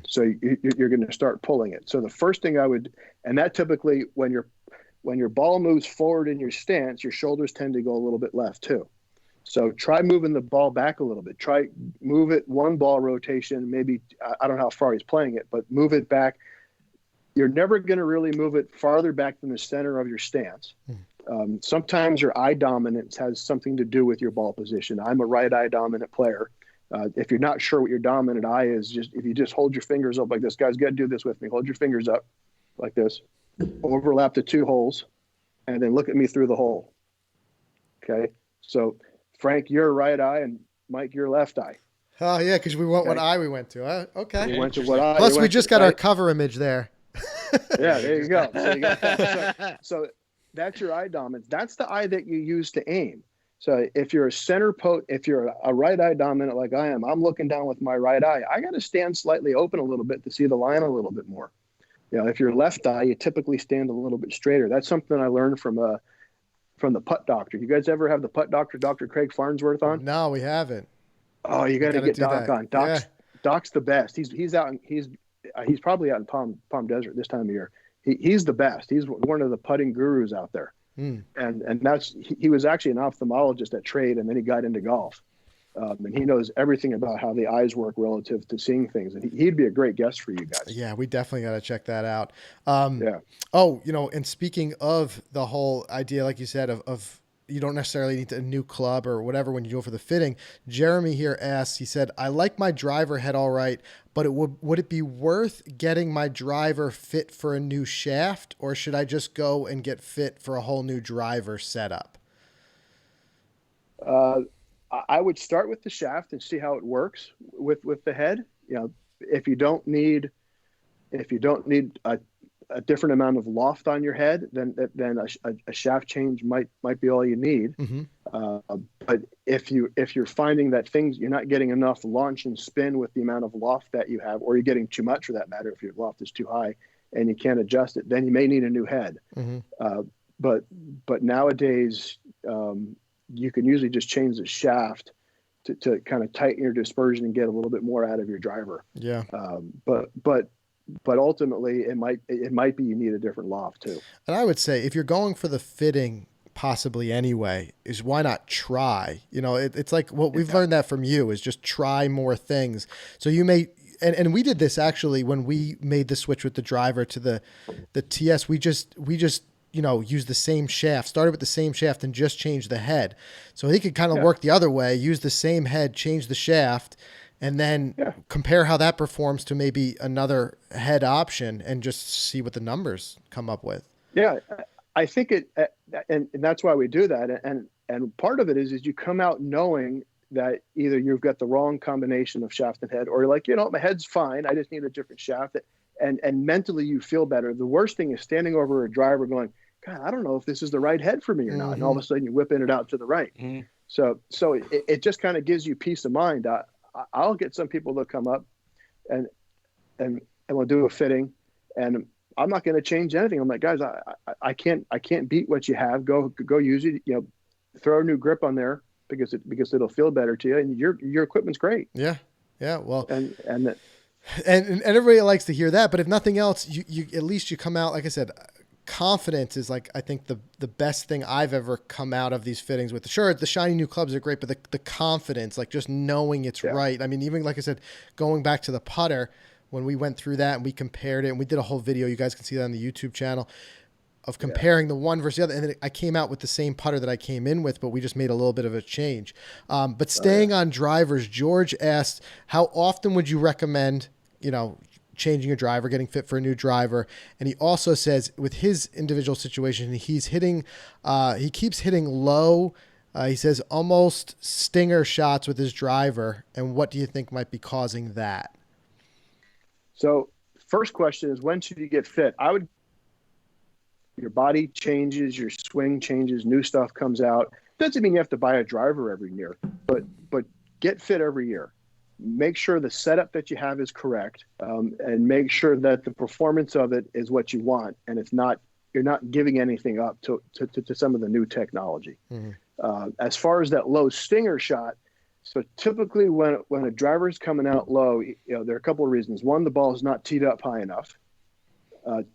So you're going to start pulling it. So the first thing and that typically when your ball moves forward in your stance, your shoulders tend to go a little bit left too. So try moving the ball back a little bit. Try move it one ball rotation, maybe, I don't know how far he's playing it, but move it back. You're never going to really move it farther back than the center of your stance. Sometimes your eye dominance has something to do with your ball position. I'm a right eye dominant player. If you're not sure what your dominant eye is, if you just hold your fingers up like this, guys, got to do this with me. Hold your fingers up like this, overlap the 2 holes, and then look at me through the hole. Okay. So Frank, your right eye, and Mike, your left eye. Oh yeah, because we went what eye we went to. Okay. We went to what eye. Plus, we just got our cover image there. Yeah, there you go. So that's your eye dominance. That's the eye that you use to aim. So if you're if you're a right eye dominant like I am, I'm looking down with my right eye. I got to stand slightly open a little bit to see the line a little bit more. If you're left eye, you typically stand a little bit straighter. That's something I learned from the putt doctor. You guys ever have the putt doctor, Dr. Craig Farnsworth, on? No, we haven't. Oh, you got to get Doc on. Doc's the best. He's probably out in Palm Desert this time of year. He's the best. He's one of the putting gurus out there. And he was actually an ophthalmologist at trade, and then he got into golf. And he knows everything about how the eyes work relative to seeing things. And he'd be a great guest for you guys. Yeah, we definitely got to check that out. Yeah. Oh, and speaking of the whole idea, like you said, of you don't necessarily need a new club or whatever when you go for the fitting. Jeremy here asks, he said, I like my driver head all right, but would it be worth getting my driver fit for a new shaft, or should I just go and get fit for a whole new driver setup? I would start with the shaft and see how it works with the head. If you don't need a different amount of loft on your head, then a shaft change might be all you need. Mm-hmm. But if you're finding that you're not getting enough launch and spin with the amount of loft that you have, or you're getting too much for that matter, if your loft is too high and you can't adjust it, then you may need a new head. Mm-hmm. But nowadays you can usually just change the shaft to kind of tighten your dispersion and get a little bit more out of your driver. Yeah. But ultimately, it might be you need a different loft too. And I would say if you're going for the fitting, possibly anyway, is why not try? It's like what we've learned that from you is just try more things. So you may, and we did this actually when we made the switch with the driver to the TS. We just use the same shaft, started with the same shaft and just changed the head. So he could kind of work the other way, use the same head, change the shaft, and then compare how that performs to maybe another head option and just see what the numbers come up with. Yeah, I think and that's why we do that. And part of it is you come out knowing that either you've got the wrong combination of shaft and head, or you're like, my head's fine, I just need a different shaft. And mentally you feel better. The worst thing is standing over a driver going, God, I don't know if this is the right head for me or not. And all of a sudden you're whipping it out to the right. Mm-hmm. So it just kind of gives you peace of mind. I'll get some people to come up and we'll do a fitting, and I'm not going to change anything. I'm like, guys, I can't beat what you have. Go use it. Throw a new grip on there because it'll feel better to you, and your equipment's great. Yeah. Yeah. Well, and everybody likes to hear that, but if nothing else, you at least you come out, like I said, confidence is I think the best thing I've ever come out of these fittings with. Sure, the shiny new clubs are great, but the confidence, just knowing it's right. I mean, even like I said, going back to the putter, when we went through that and we compared it and we did a whole video, you guys can see that on the YouTube channel, of comparing the one versus the other. And then I came out with the same putter that I came in with, but we just made a little bit of a change. But staying on drivers, George asked, how often would you recommend, changing your driver, getting fit for a new driver? And he also says with his individual situation, he's hitting, he keeps hitting low. He says almost stinger shots with his driver. And what do you think might be causing that? So first question is, when should you get fit? Your body changes, your swing changes, new stuff comes out. Doesn't mean you have to buy a driver every year, but get fit every year. Make sure the setup that you have is correct, and make sure that the performance of it is what you want, and you're not giving anything up to some of the new technology. Mm-hmm. As far as that low stinger shot, so typically when a driver is coming out low, there are a couple of reasons. One, the ball is not teed up high enough.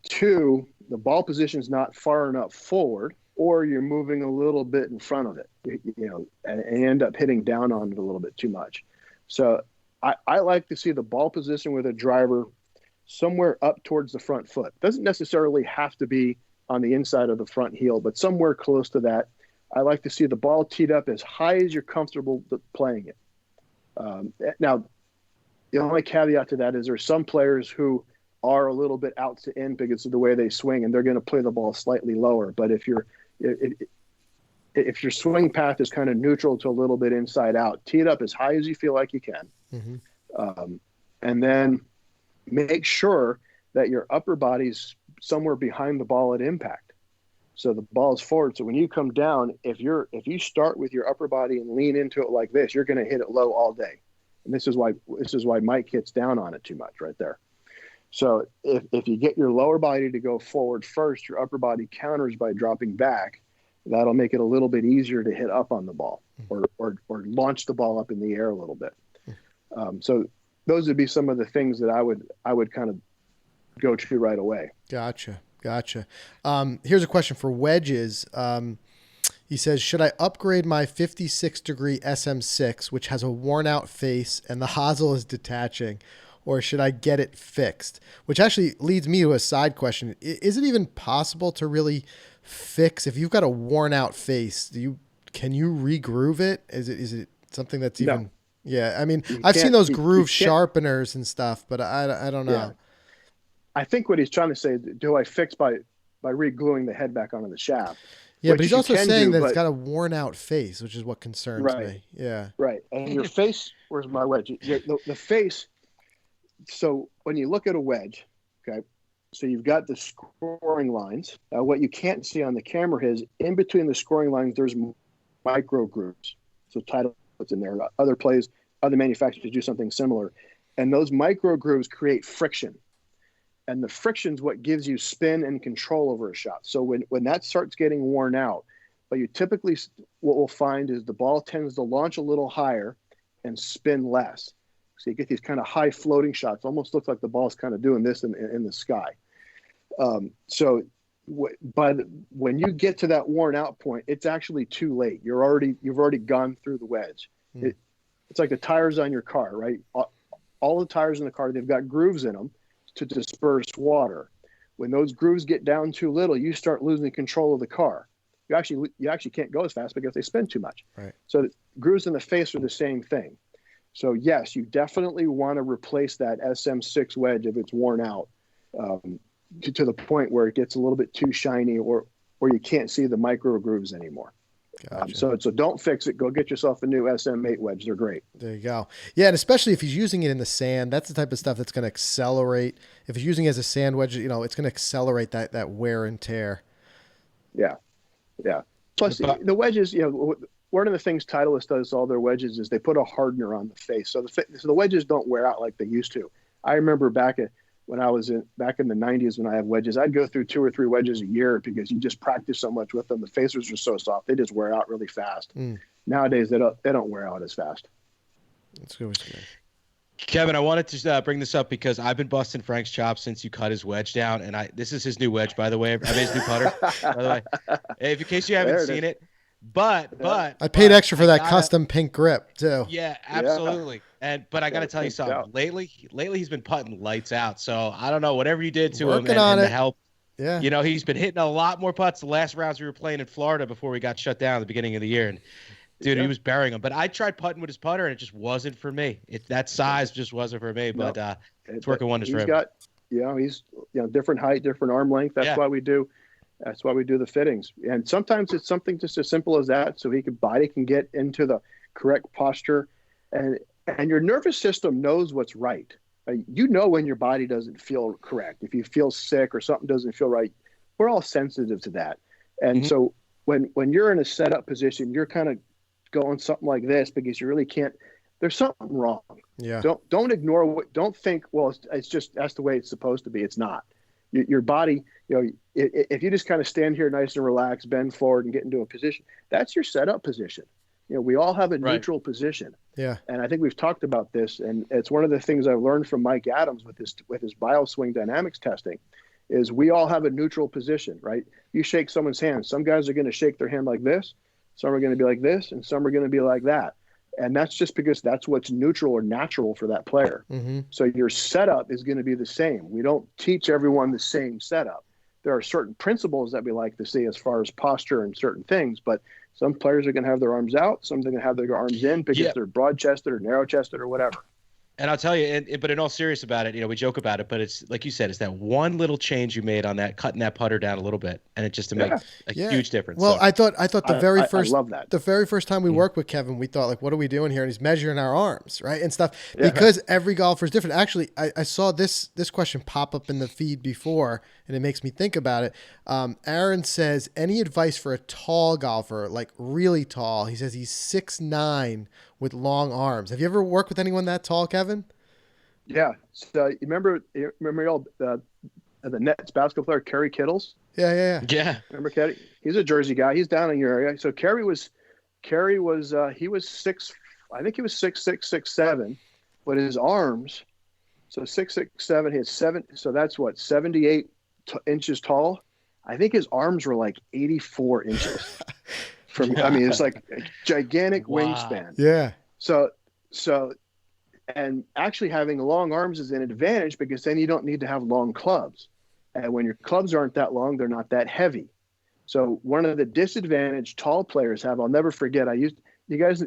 Two, the ball position is not far enough forward, or you're moving a little bit in front of it, and you end up hitting down on it a little bit too much. So I like to see the ball position with a driver somewhere up towards the front foot. Doesn't necessarily have to be on the inside of the front heel, but somewhere close to that. I like to see the ball teed up as high as you're comfortable playing it. Now, the only caveat to that is there's some players who are a little bit out to in because of the way they swing, and they're going to play the ball slightly lower. But if your swing path is kind of neutral to a little bit inside out, tee it up as high as you feel like you can. Mm-hmm. And then make sure that your upper body's somewhere behind the ball at impact. So the ball is forward. So when you come down, if you start with your upper body and lean into it like this, you're going to hit it low all day. And this is why Mike hits down on it too much right there. So if you get your lower body to go forward first, your upper body counters by dropping back. That'll make it a little bit easier to hit up on the ball or launch the ball up in the air a little bit. So those would be some of the things that I would kind of go to right away. Gotcha. Here's a question for wedges. He says, should I upgrade my 56-degree SM6, which has a worn-out face and the hosel is detaching, or should I get it fixed? Which actually leads me to a side question. Is it even possible to really fix if you've got a worn-out face? Can you re-groove it? Is it something that's even? No. Yeah, I mean, I've seen those groove sharpeners and stuff, but I don't know. Yeah. I think what he's trying to say is, do I fix by re-gluing the head back onto the shaft? Yeah, but he's also saying that it's got a worn-out face, which is what concerns me. Yeah. Right. And your face, where's my wedge? The face, so when you look at a wedge, okay, so you've got the scoring lines. What you can't see on the camera is in between the scoring lines, there's micro grooves. So Title puts in there. Other manufacturers do something similar. And those micro grooves create friction. And the friction is what gives you spin and control over a shot. So when that starts getting worn out, what we'll find is the ball tends to launch a little higher and spin less. So you get these kind of high floating shots. Almost looks like the ball's kind of doing this in the sky. But when you get to that worn out point, it's actually too late. You've already gone through the wedge. It's like the tires on your car, right? All the tires in the car, they've got grooves in them to disperse water. When those grooves get down too little, you start losing control of the car. You actually can't go as fast because they spin too much. Right. So grooves in the face are the same thing. So yes, you definitely want to replace that SM6 wedge if it's worn out to the point where it gets a little bit too shiny or you can't see the micro grooves anymore. Gotcha. So don't fix it. Go get yourself a new SM8 wedge. They're great. There you go. Yeah, and especially if he's using it in the sand, that's the type of stuff that's going to accelerate. If he's using it as a sand wedge, it's going to accelerate that wear and tear. Yeah. Plus, the wedges, one of the things Titleist does all their wedges is they put a hardener on the face. So the wedges don't wear out like they used to. I remember back in the 90s when I had wedges, I'd go through 2 or 3 wedges a year because you just practice so much with them. The facers are so soft, they just wear out really fast. Nowadays, they don't wear out as fast. That's good. Kevin, I wanted to bring this up because I've been busting Frank's chops since you cut his wedge down, and this is his new wedge, by the way. I made his new putter, by the way. In case you haven't seen it. But I paid extra for that custom pink grip too. Yeah, absolutely. Yeah. But I got to tell you something. Out. Lately he's been putting lights out. So I don't know, whatever you did to Working him on and it. the help. Yeah. He's been hitting a lot more putts the last rounds we were playing in Florida before we got shut down at the beginning of the year. And dude, he was burying them. But I tried putting with his putter and it just wasn't for me. That size just wasn't for me. But it's working wonders for him. He's different height, different arm length. That's why we do. That's why we do the fittings. And sometimes it's something just as simple as that. So body can get into the correct posture, and your nervous system knows what's right. When your body doesn't feel correct. If you feel sick or something doesn't feel right, we're all sensitive to that. And so when you're in a setup position, you're kind of going something like this because you really can't. There's something wrong. Yeah. Don't ignore don't think, well, it's just that's the way it's supposed to be. It's not. Your body, if you just kind of stand here nice and relaxed, bend forward and get into a position, that's your setup position. We all have a neutral position. Yeah. And I think we've talked about this, and it's one of the things I've learned from Mike Adams with his bioswing dynamics testing is we all have a neutral position, right? You shake someone's hand. Some guys are going to shake their hand like this. Some are going to be like this, and some are going to be like that. And that's just because that's what's neutral or natural for that player. Mm-hmm. So your setup is going to be the same. We don't teach everyone the same setup. there are certain principles that we like to see as far as posture and certain things, but some players are going to have their arms out, some are going to have their arms in because they're broad-chested or narrow-chested or whatever. And I'll tell you, but in all serious about it, we joke about it, but it's like you said, it's that one little change you made on that, cutting that putter down a little bit, and it just to make a huge difference. Well, so, I thought I love that. The very first time we worked with Kevin, we thought like, what are we doing here? And he's measuring our arms, right, and stuff, because every golfer is different. Actually, I saw this question pop up in the feed before, and it makes me think about it. Aaron says, any advice for a tall golfer, like really tall? He says he's 6'9" with long arms. Have you ever worked with anyone that tall, Kevin? Yeah. So you remember the Nets basketball player, Kerry Kittles? Yeah. Remember Kerry? He's a Jersey guy. He's down in your area. So Kerry was he was 6, I think he was 6'6", 6'7", but his arms, so 6'6", 7", he had 7, so that's what, 78 inches tall. I think his arms were like 84 inches. I mean, it's like a gigantic wingspan. Yeah. So, and actually having long arms is an advantage because then you don't need to have long clubs. And when your clubs aren't that long, they're not that heavy. So one of the disadvantaged tall players have, I'll never forget. You guys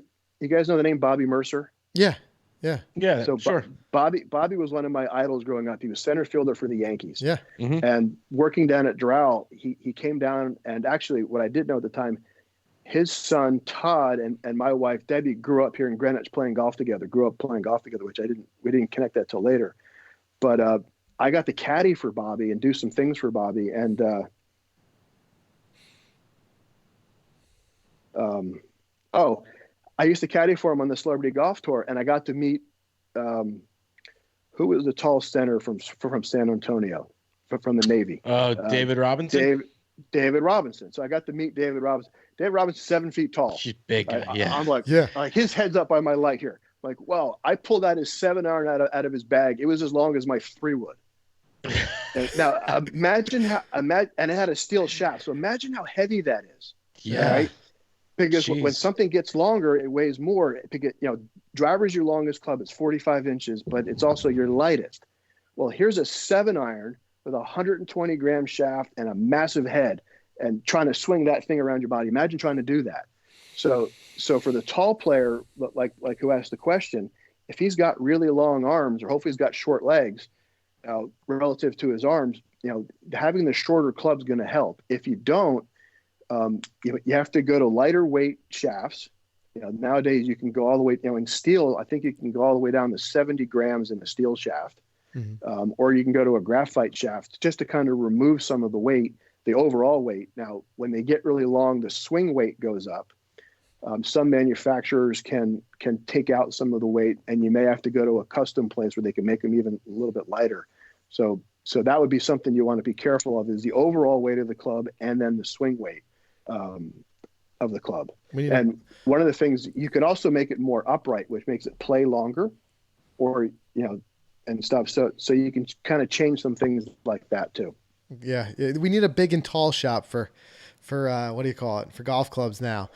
know the name Bobby Mercer? Yeah. So sure. Bobby was one of my idols growing up. He was center fielder for the Yankees. Yeah. Mm-hmm. And working down at Doral, he came down, and actually what I didn't know at the time, his son Todd and my wife Debbie grew up here in Greenwich playing golf together, which we didn't connect that till later. But I got to caddy for Bobby and do some things for Bobby. And I used to caddy for him on the Celebrity Golf Tour, and I got to meet who was the tall center from San Antonio, from the Navy. David Robinson? David Robinson. So I got to meet David Robinson. David Robinson's 7 feet tall. She's big guy. I'm like, his head's up by my leg here. Like, well, I pulled out his 7-iron out of his bag. It was as long as my 3-wood. Now imagine and it had a steel shaft. So imagine how heavy that is. Yeah. Right? Because when something gets longer, it weighs more. Driver's your longest club. It's 45 inches, but it's also your lightest. Well, here's a 7-iron with a 120-gram shaft and a massive head, and trying to swing that thing around your body. Imagine trying to do that. So for the tall player, like who asked the question, if he's got really long arms, or hopefully he's got short legs, relative to his arms, having the shorter club's going to help. If you don't, you have to go to lighter weight shafts. Nowadays you can go all the way, in steel, I think you can go all the way down to 70 grams in the steel shaft. Mm-hmm. Or you can go to a graphite shaft just to kind of remove some of the weight, the overall weight. Now, when they get really long, the swing weight goes up. Some manufacturers can take out some of the weight, and you may have to go to a custom place where they can make them even a little bit lighter. So that would be something you want to be careful of, is the overall weight of the club and then the swing weight of the club. And one of the things, you can also make it more upright, which makes it play longer, or and stuff. So you can kind of change some things like that too. Yeah, we need a big and tall shop for what do you call it, for golf clubs now.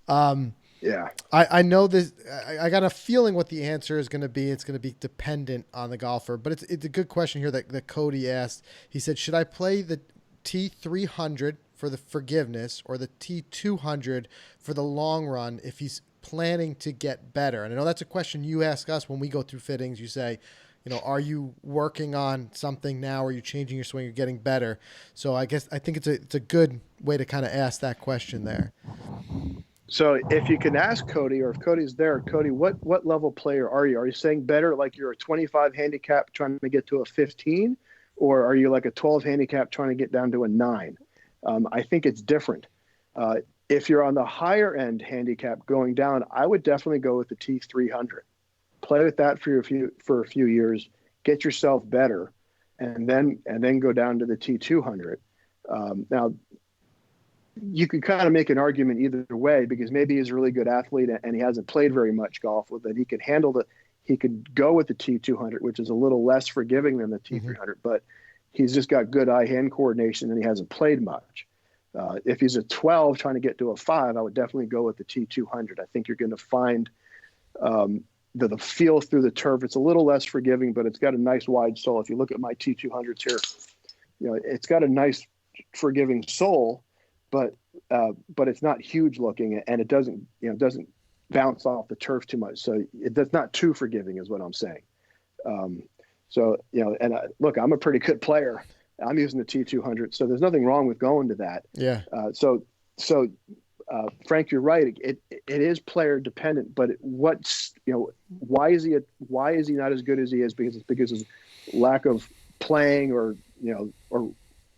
Yeah, I know this. I got a feeling what the answer is going to be. It's going to be dependent on the golfer, but it's a good question here that Cody asked. He said, should I play the T300 for the forgiveness or the T200 for the long run if he's planning to get better? And I know that's a question you ask us when we go through fittings. You say, are you working on something now? Are you changing your swing? You're getting better. So I think it's a good way to kind of ask that question there. So if you can ask Cody, or if Cody's there, Cody, what level player are you? Are you saying better like you're a 25 handicap trying to get to a 15, or are you like a 12 handicap trying to get down to a 9? I think it's different. If you're on the higher end handicap going down, I would definitely go with the T300. Play with that for a few years, get yourself better, and then go down to the T200. Now, you could kind of make an argument either way, because maybe he's a really good athlete and he hasn't played very much golf, that he could handle he could go with the T200, which is a little less forgiving than the T300, mm-hmm. but he's just got good eye-hand coordination and he hasn't played much. If he's a 12 trying to get to a 5, I would definitely go with the T200. I think you're going to find the feel through the turf. It's a little less forgiving, but it's got a nice wide sole. If you look at my T200s here, it's got a nice forgiving sole, but it's not huge looking, and it doesn't bounce off the turf too much. So that's not too forgiving, is what I'm saying. And look, I'm a pretty good player. I'm using the T200, so there's nothing wrong with going to that. Yeah. Frank, you're right. It is player dependent, but why is he not as good as he is? Because it's because of lack of playing, or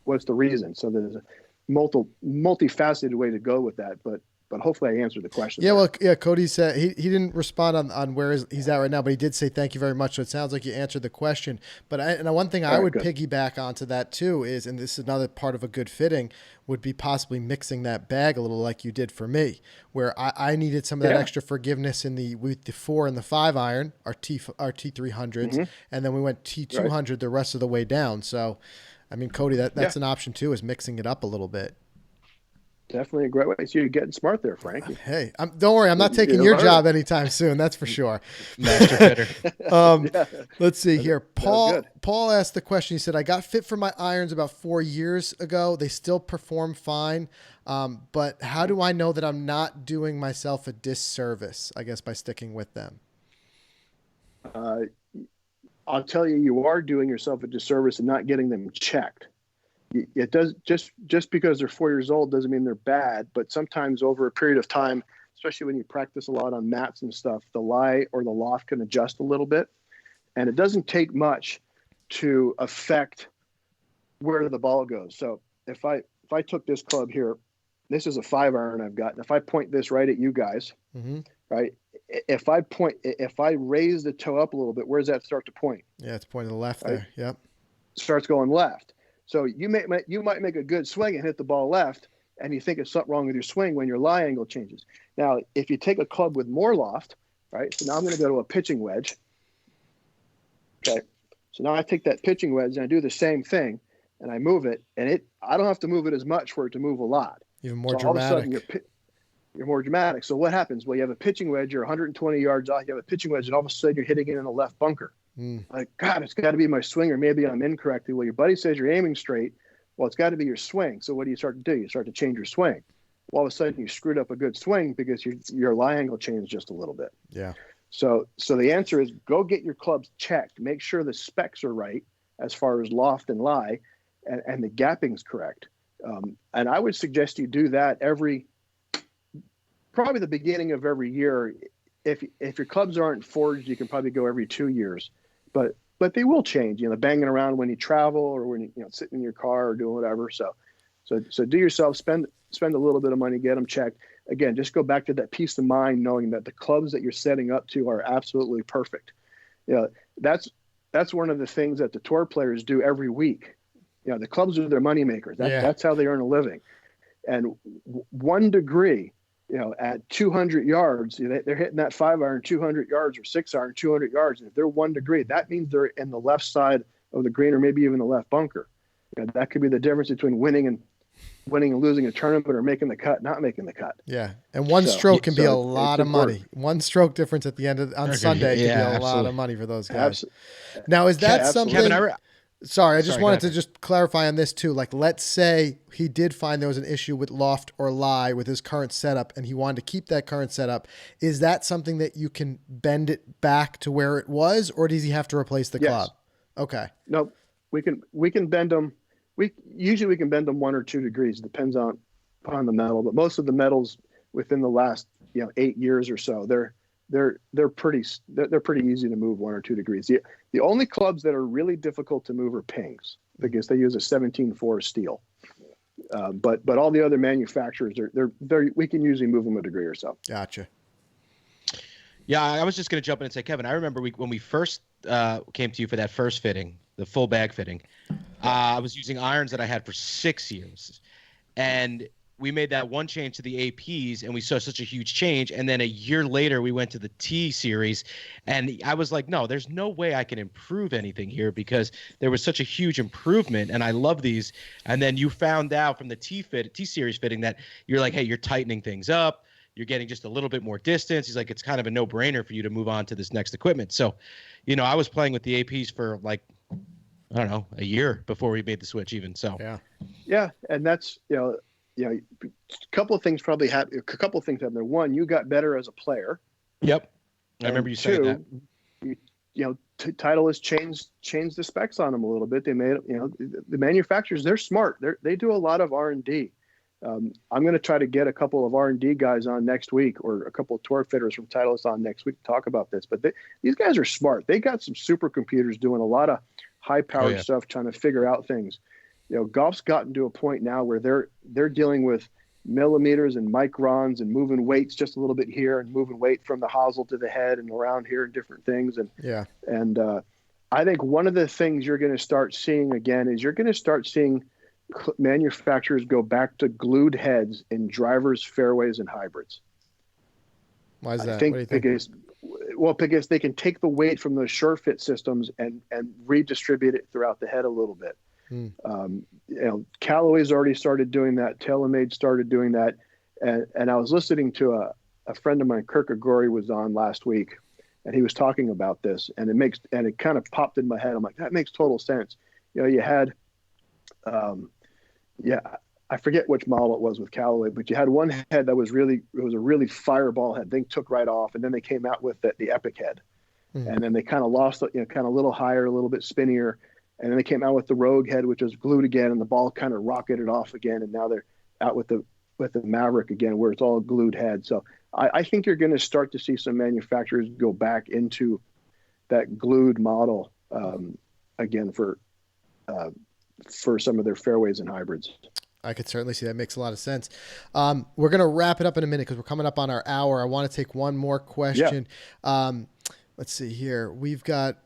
what's the reason? So there's a multifaceted way to go with that, but hopefully I answered the question. Yeah, well, yeah, Cody said he didn't respond on where he's at right now, but he did say thank you very much. So it sounds like you answered the question. But one thing I would piggyback onto that too is, and this is another part of a good fitting, would be possibly mixing that bag a little like you did for me, where I needed some of that extra forgiveness with the 4 and the 5 iron, our T300s, and then we went T200 the rest of the way down. So, I mean, Cody, that's an option too, is mixing it up a little bit. Definitely a great way. So you're getting smart there, Frank. Hey, don't worry. I'm not taking your job anytime soon. That's for sure. Master fitter. Let's see here. Paul asked the question. He said, I got fit for my irons about 4 years ago. They still perform fine. But how do I know that I'm not doing myself a disservice, I guess, by sticking with them? I'll tell you, you are doing yourself a disservice and not getting them checked. It does just because they're 4 years old doesn't mean they're bad, but sometimes over a period of time, especially when you practice a lot on mats and stuff, the lie or the loft can adjust a little bit, and it doesn't take much to affect where the ball goes. So if I took this club here, this is a 5 iron I've got, and if I point this right at you guys, right? If I raise the toe up a little bit, where does that start to point? Yeah, it's pointing to the left there. Yep. Starts going left. So you might make a good swing and hit the ball left, and you think it's something wrong with your swing when your lie angle changes. Now, if you take a club with more loft, right? So now I'm going to go to a pitching wedge. Okay. So now I take that pitching wedge and I do the same thing, and I move it, and I don't have to move it as much for it to move a lot. Even more dramatic. All of a sudden you're more dramatic. So what happens? Well, you have a pitching wedge, you're 120 yards off, you have a pitching wedge, and all of a sudden you're hitting it in the left bunker. Like, God, it's got to be my swing, or maybe I'm incorrectly. Well, your buddy says you're aiming straight. Well, it's got to be your swing. So what do you start to do? You start to change your swing. Well, all of a sudden you screwed up a good swing because your lie angle changed just a little bit. Yeah. So the answer is go get your clubs checked. Make sure the specs are right as far as loft and lie, and the gapping's correct. And I would suggest you do that probably the beginning of every year. If your clubs aren't forged, you can probably go every 2 years. But they will change, banging around when you travel, or when you sitting in your car or doing whatever. So do yourself, spend a little bit of money, get them checked. Again, just go back to that peace of mind, knowing that the clubs that you're setting up to are absolutely perfect. That's one of the things that the tour players do every week. The clubs are their money makers. That's how they earn a living. And 1 degree, at 200 yards, they're hitting that 5 iron 200 yards, or 6 iron 200 yards. And if they're 1 degree, that means they're in the left side of the green, or maybe even the left bunker. That could be the difference between winning and losing a tournament, or making the cut, not making the cut. Yeah. And one stroke can be a lot of money. 1 stroke difference at the end on Sunday can be a lot of money for those guys. Now, is that something? Kevin, Sorry, I just wanted to just clarify on this too. Like, let's say he did find there was an issue with loft or lie with his current setup, and he wanted to keep that current setup. Is that something that you can bend it back to where it was, or does he have to replace the club? Okay. No, we can bend them. We can bend them 1 or 2 degrees. It depends upon the metal, but most of the metals within the last 8 years or so, they're pretty easy to move 1 or 2 degrees. The only clubs that are really difficult to move are pings, because they use a 17-4 steel. But all the other manufacturers, we can usually move them a degree or so. Gotcha. Yeah, I was just going to jump in and say, Kevin, I remember when we first came to you for that first fitting, the full bag fitting, I was using irons that I had for 6 years, and we made that one change to the APs, and we saw such a huge change. And then a year later, we went to the T series, and I was like, no, there's no way I can improve anything here, because there was such a huge improvement, and I love these. And then you found out from the T series fitting that you're like, hey, you're tightening things up. You're getting just a little bit more distance. He's like, it's kind of a no-brainer for you to move on to this next equipment. So, I was playing with the APs for like I don't know, a year before we made the switch even. So Yeah, and that's a couple of things probably happened. A couple of things happened there. One, you got better as a player. Yep, I remember you saying that. Titleist changed the specs on them a little bit. They made the manufacturers, they're smart. They do a lot of R&D. I'm going to try to get a couple of R&D guys on next week, or a couple of torque fitters from Titleist on next week to talk about this. But these guys are smart. They got some supercomputers doing a lot of high-powered stuff, trying to figure out things. Golf's gotten to a point now where they're dealing with millimeters and microns and moving weights just a little bit here and moving weight from the hosel to the head and around here and different things. And I think one of the things you're going to start seeing again is you're going to start seeing manufacturers go back to glued heads in drivers, fairways, and hybrids. Why is that? I think because they can take the weight from those sure fit systems and redistribute it throughout the head a little bit. Callaway's already started doing that. TaylorMade started doing that. And I was listening to a friend of mine, Kirk Agori, was on last week, and he was talking about this, and it kind of popped in my head. I'm like, that makes total sense. You had, I forget which model it was with Callaway, but you had one head that was a really fireball head. Thing took right off, and then they came out with the Epic head, and then they kind of lost it, kind of a little higher, a little bit spinnier. And then they came out with the Rogue head, which was glued again, and the ball kind of rocketed off again. And now they're out with the Maverick again, where it's all glued head. So I think you're going to start to see some manufacturers go back into that glued model again for some of their fairways and hybrids. I could certainly see that. Makes a lot of sense. We're going to wrap it up in a minute because we're coming up on our hour. I want to take one more question. Yeah. Let's see here. We've got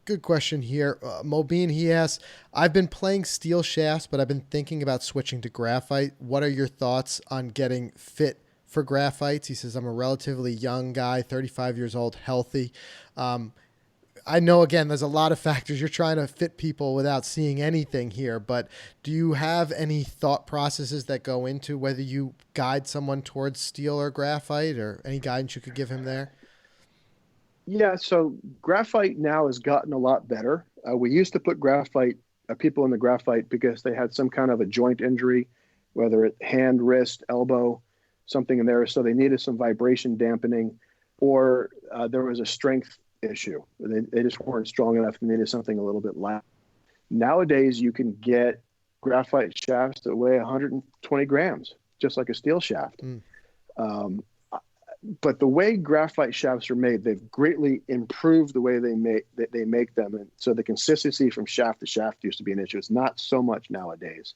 good question here. Mobeen, he asks, I've been playing steel shafts, but I've been thinking about switching to graphite. What are your thoughts on getting fit for graphites? He says, I'm a relatively young guy, 35 years old, healthy. I know, again, there's a lot of factors. You're trying to fit people without seeing anything here, but do you have any thought processes that go into whether you guide someone towards steel or graphite, or any guidance you could give him there? Yeah, so graphite now has gotten a lot better. We used to put people in the graphite because they had some kind of a joint injury, whether it hand, wrist, elbow, something in there. So they needed some vibration dampening, or there was a strength issue. They just weren't strong enough and needed something a little bit light. Nowadays, you can get graphite shafts that weigh 120 grams, just like a steel shaft. But the way graphite shafts are made, they've greatly improved the way they make them. And so the consistency from shaft to shaft used to be an issue. It's not so much nowadays.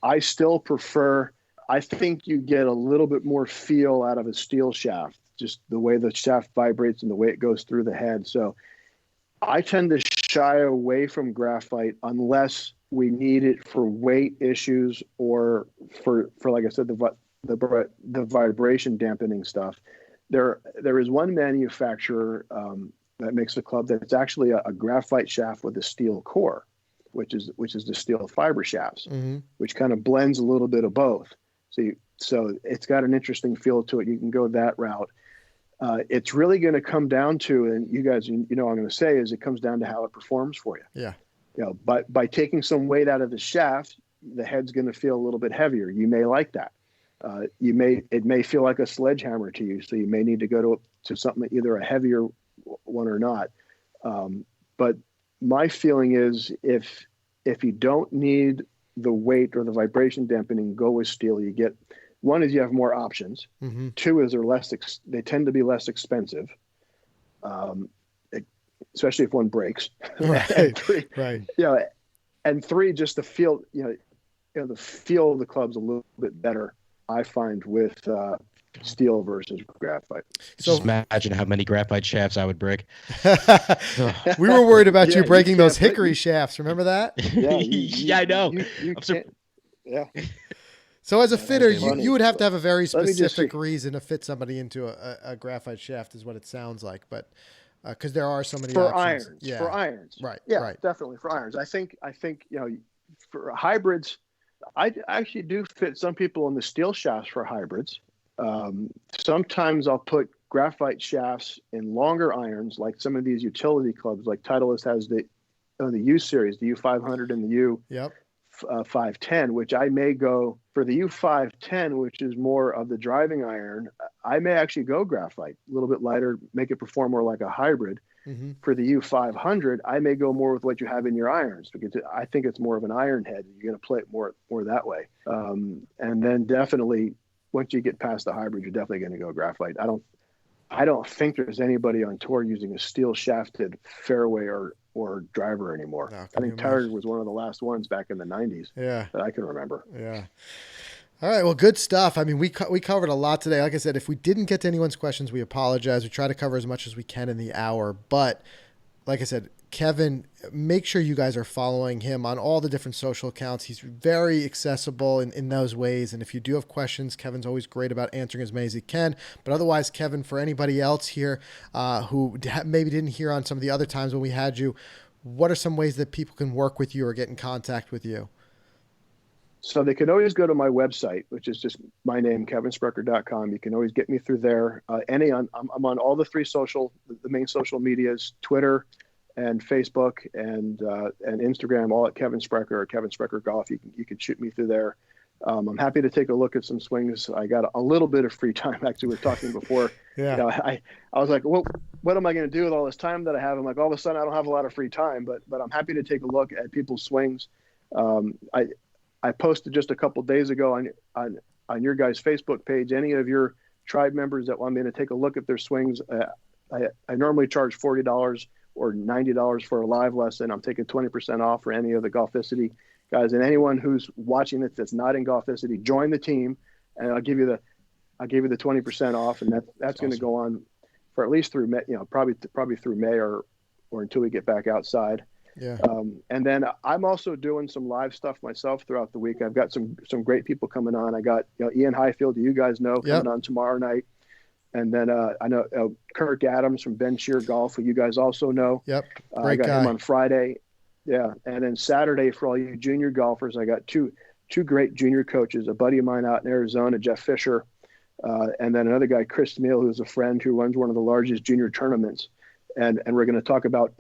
I still prefer, I think you get a little bit more feel out of a steel shaft, just the way the shaft vibrates and the way it goes through the head. So I tend to shy away from graphite unless we need it for weight issues or for like I said, the vibration dampening stuff. There is one manufacturer that makes a club that's actually a graphite shaft with a steel core, which is the steel fiber shafts, which kind of blends a little bit of both. So it's got an interesting feel to it. You can go that route. It's really going to come down to, and you guys, I'm going to say, is it comes down to how it performs for you. Yeah. But by taking some weight out of the shaft, the head's going to feel a little bit heavier. You may like that. It may feel like a sledgehammer to you, so you may need to go to something, either a heavier one or not. But my feeling is if you don't need the weight or the vibration dampening, go with steel. You get, one is you have more options. Two is they tend to be less expensive, especially if one breaks. Right. And three, just the feel. The feel of the club's a little bit better, I find, with steel versus graphite. So just imagine how many graphite shafts I would break. We were worried about you breaking those hickory shafts. Remember that? Yeah, I know. Yeah. So as a fitter, you would have to have a very specific reason to fit somebody into a graphite shaft, is what it sounds like. But because there are so many options. For irons. Right. Yeah, right. Definitely for irons. I think for hybrids, I actually do fit some people in the steel shafts for hybrids. Sometimes I'll put graphite shafts in longer irons, like some of these utility clubs, like Titleist has the U series, the U500 and the U Yep. 510, which I may go for the U510, which is more of the driving iron. I may actually go graphite, a little bit lighter, make it perform more like a hybrid. Mm-hmm. For the U500, I may go more with what you have in your irons because I think it's more of an iron head. You're going to play it more that way. And then definitely once you get past the hybrid, you're definitely going to go graphite. I don't think there's anybody on tour using a steel shafted fairway or driver anymore. No, I think Tiger was one of the last ones back in the 90s that I can remember. Yeah. All right. Well, good stuff. I mean, we covered a lot today. Like I said, if we didn't get to anyone's questions, we apologize. We try to cover as much as we can in the hour. But like I said, Kevin, make sure you guys are following him on all the different social accounts. He's very accessible in those ways. And if you do have questions, Kevin's always great about answering as many as he can. But otherwise, Kevin, for anybody else here who maybe didn't hear on some of the other times when we had you, what are some ways that people can work with you or get in contact with you? So they can always go to my website, which is just my name, kevinsprecher.com. You can always get me through there. I'm on all the the main social medias, Twitter and Facebook and Instagram, all at Kevin Sprecher or Kevin Sprecher Golf. You can shoot me through there. I'm happy to take a look at some swings. I got a little bit of free time. Actually, we were talking before. Yeah. I was like, well, what am I going to do with all this time that I have? I'm like, all of a sudden, I don't have a lot of free time, but I'm happy to take a look at people's swings. I posted just a couple days ago on your guys' Facebook page. Any of your tribe members that want me to take a look at their swings, I normally charge $40 or $90 for a live lesson. I'm taking 20% off for any of the Golficity guys, and anyone who's watching it that's not in Golficity, join the team, and I'll give you the 20% off, and that's going to go on for at least through May, probably through May or until we get back outside. Yeah. And then I'm also doing some live stuff myself throughout the week. I've got some great people coming on. I got Ian Highfield, who you guys know, coming on tomorrow night. And then I know Kirk Adams from Ben Shear Golf, who you guys also know. Yep. I got him on Friday. Yeah. And then Saturday, for all you junior golfers, I got two great junior coaches, a buddy of mine out in Arizona, Jeff Fisher, and then another guy, Chris Meal, who's a friend who runs one of the largest junior tournaments. And we're going to talk about,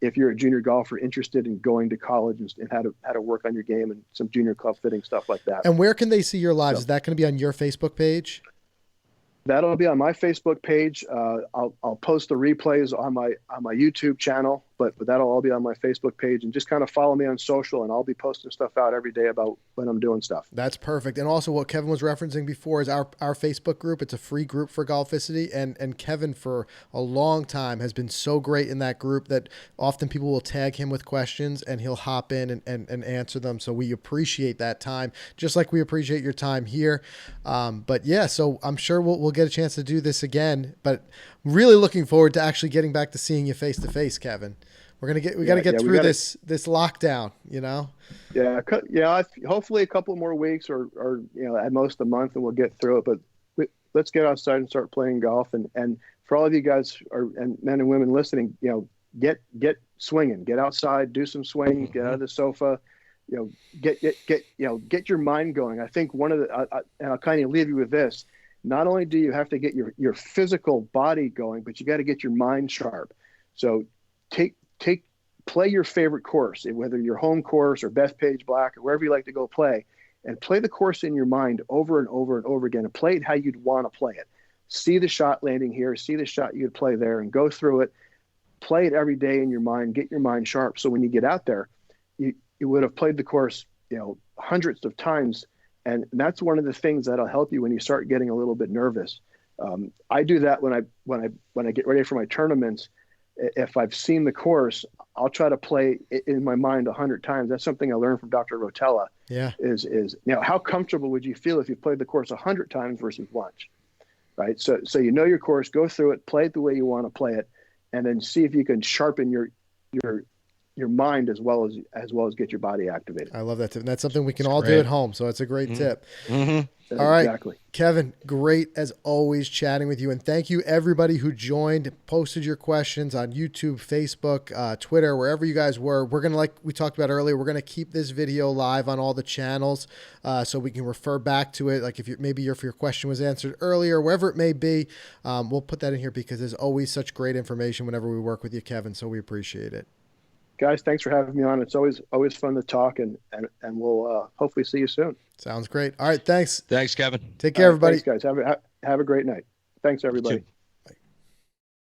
if you're a junior golfer interested in going to college and how to work on your game and some junior club fitting stuff like that. And where can they see your lives? Is that going to be on your Facebook page? That'll be on my Facebook page. I'll post the replays on my YouTube channel, but that'll all be on my Facebook page, and just kind of follow me on social, and I'll be posting stuff out every day about when I'm doing stuff. That's perfect. And also what Kevin was referencing before is our Facebook group. It's a free group for Golficity, and Kevin for a long time has been so great in that group that often people will tag him with questions and he'll hop in and answer them. So we appreciate that time, just like we appreciate your time here. But yeah, so I'm sure we'll get a chance to do this again, but really looking forward to actually getting back to seeing you face to face, Kevin. We got to get through this lockdown, Yeah. Hopefully a couple more weeks or at most a month, and we'll get through it, but let's get outside and start playing golf. And for all of you guys and men and women listening, get swinging, get outside, do some swings, get out of the sofa, get your mind going. I think one of the, and I'll kind of leave you with this. Not only do you have to get your physical body going, but you got to get your mind sharp. So play your favorite course, whether your home course or Bethpage Black or wherever you like to go play, and play the course in your mind over and over and over again, and play it how you'd want to play it. See the shot landing here, see the shot you'd play there, and go through it. Play it every day in your mind, get your mind sharp. So when you get out there, you would have played the course, hundreds of times. And that's one of the things that'll help you when you start getting a little bit nervous. I do that when I get ready for my tournaments. If I've seen the course, I'll try to play it in my mind 100 times. That's something I learned from Dr. Rotella. Yeah. Is how comfortable would you feel if you played the course 100 times versus once, right? So your course, go through it, play it the way you want to play it, and then see if you can sharpen your mind as well as get your body activated. I love that tip. And that's something we can all do at home. So it's a great tip. Mm-hmm. All right, exactly. Kevin, great as always chatting with you. And thank you everybody who joined, posted your questions on YouTube, Facebook, Twitter, wherever you guys were. We're going to, like we talked about earlier, we're going to keep this video live on all the channels so we can refer back to it. Like if your question was answered earlier, wherever it may be, we'll put that in here because there's always such great information whenever we work with you, Kevin. So we appreciate it. guys, thanks for having me on. It's always fun to talk, and we'll hopefully see you soon. Sounds great. All right, thanks. Thanks, Kevin. Take care, everybody. Thanks, guys. Have a great night. Thanks, everybody.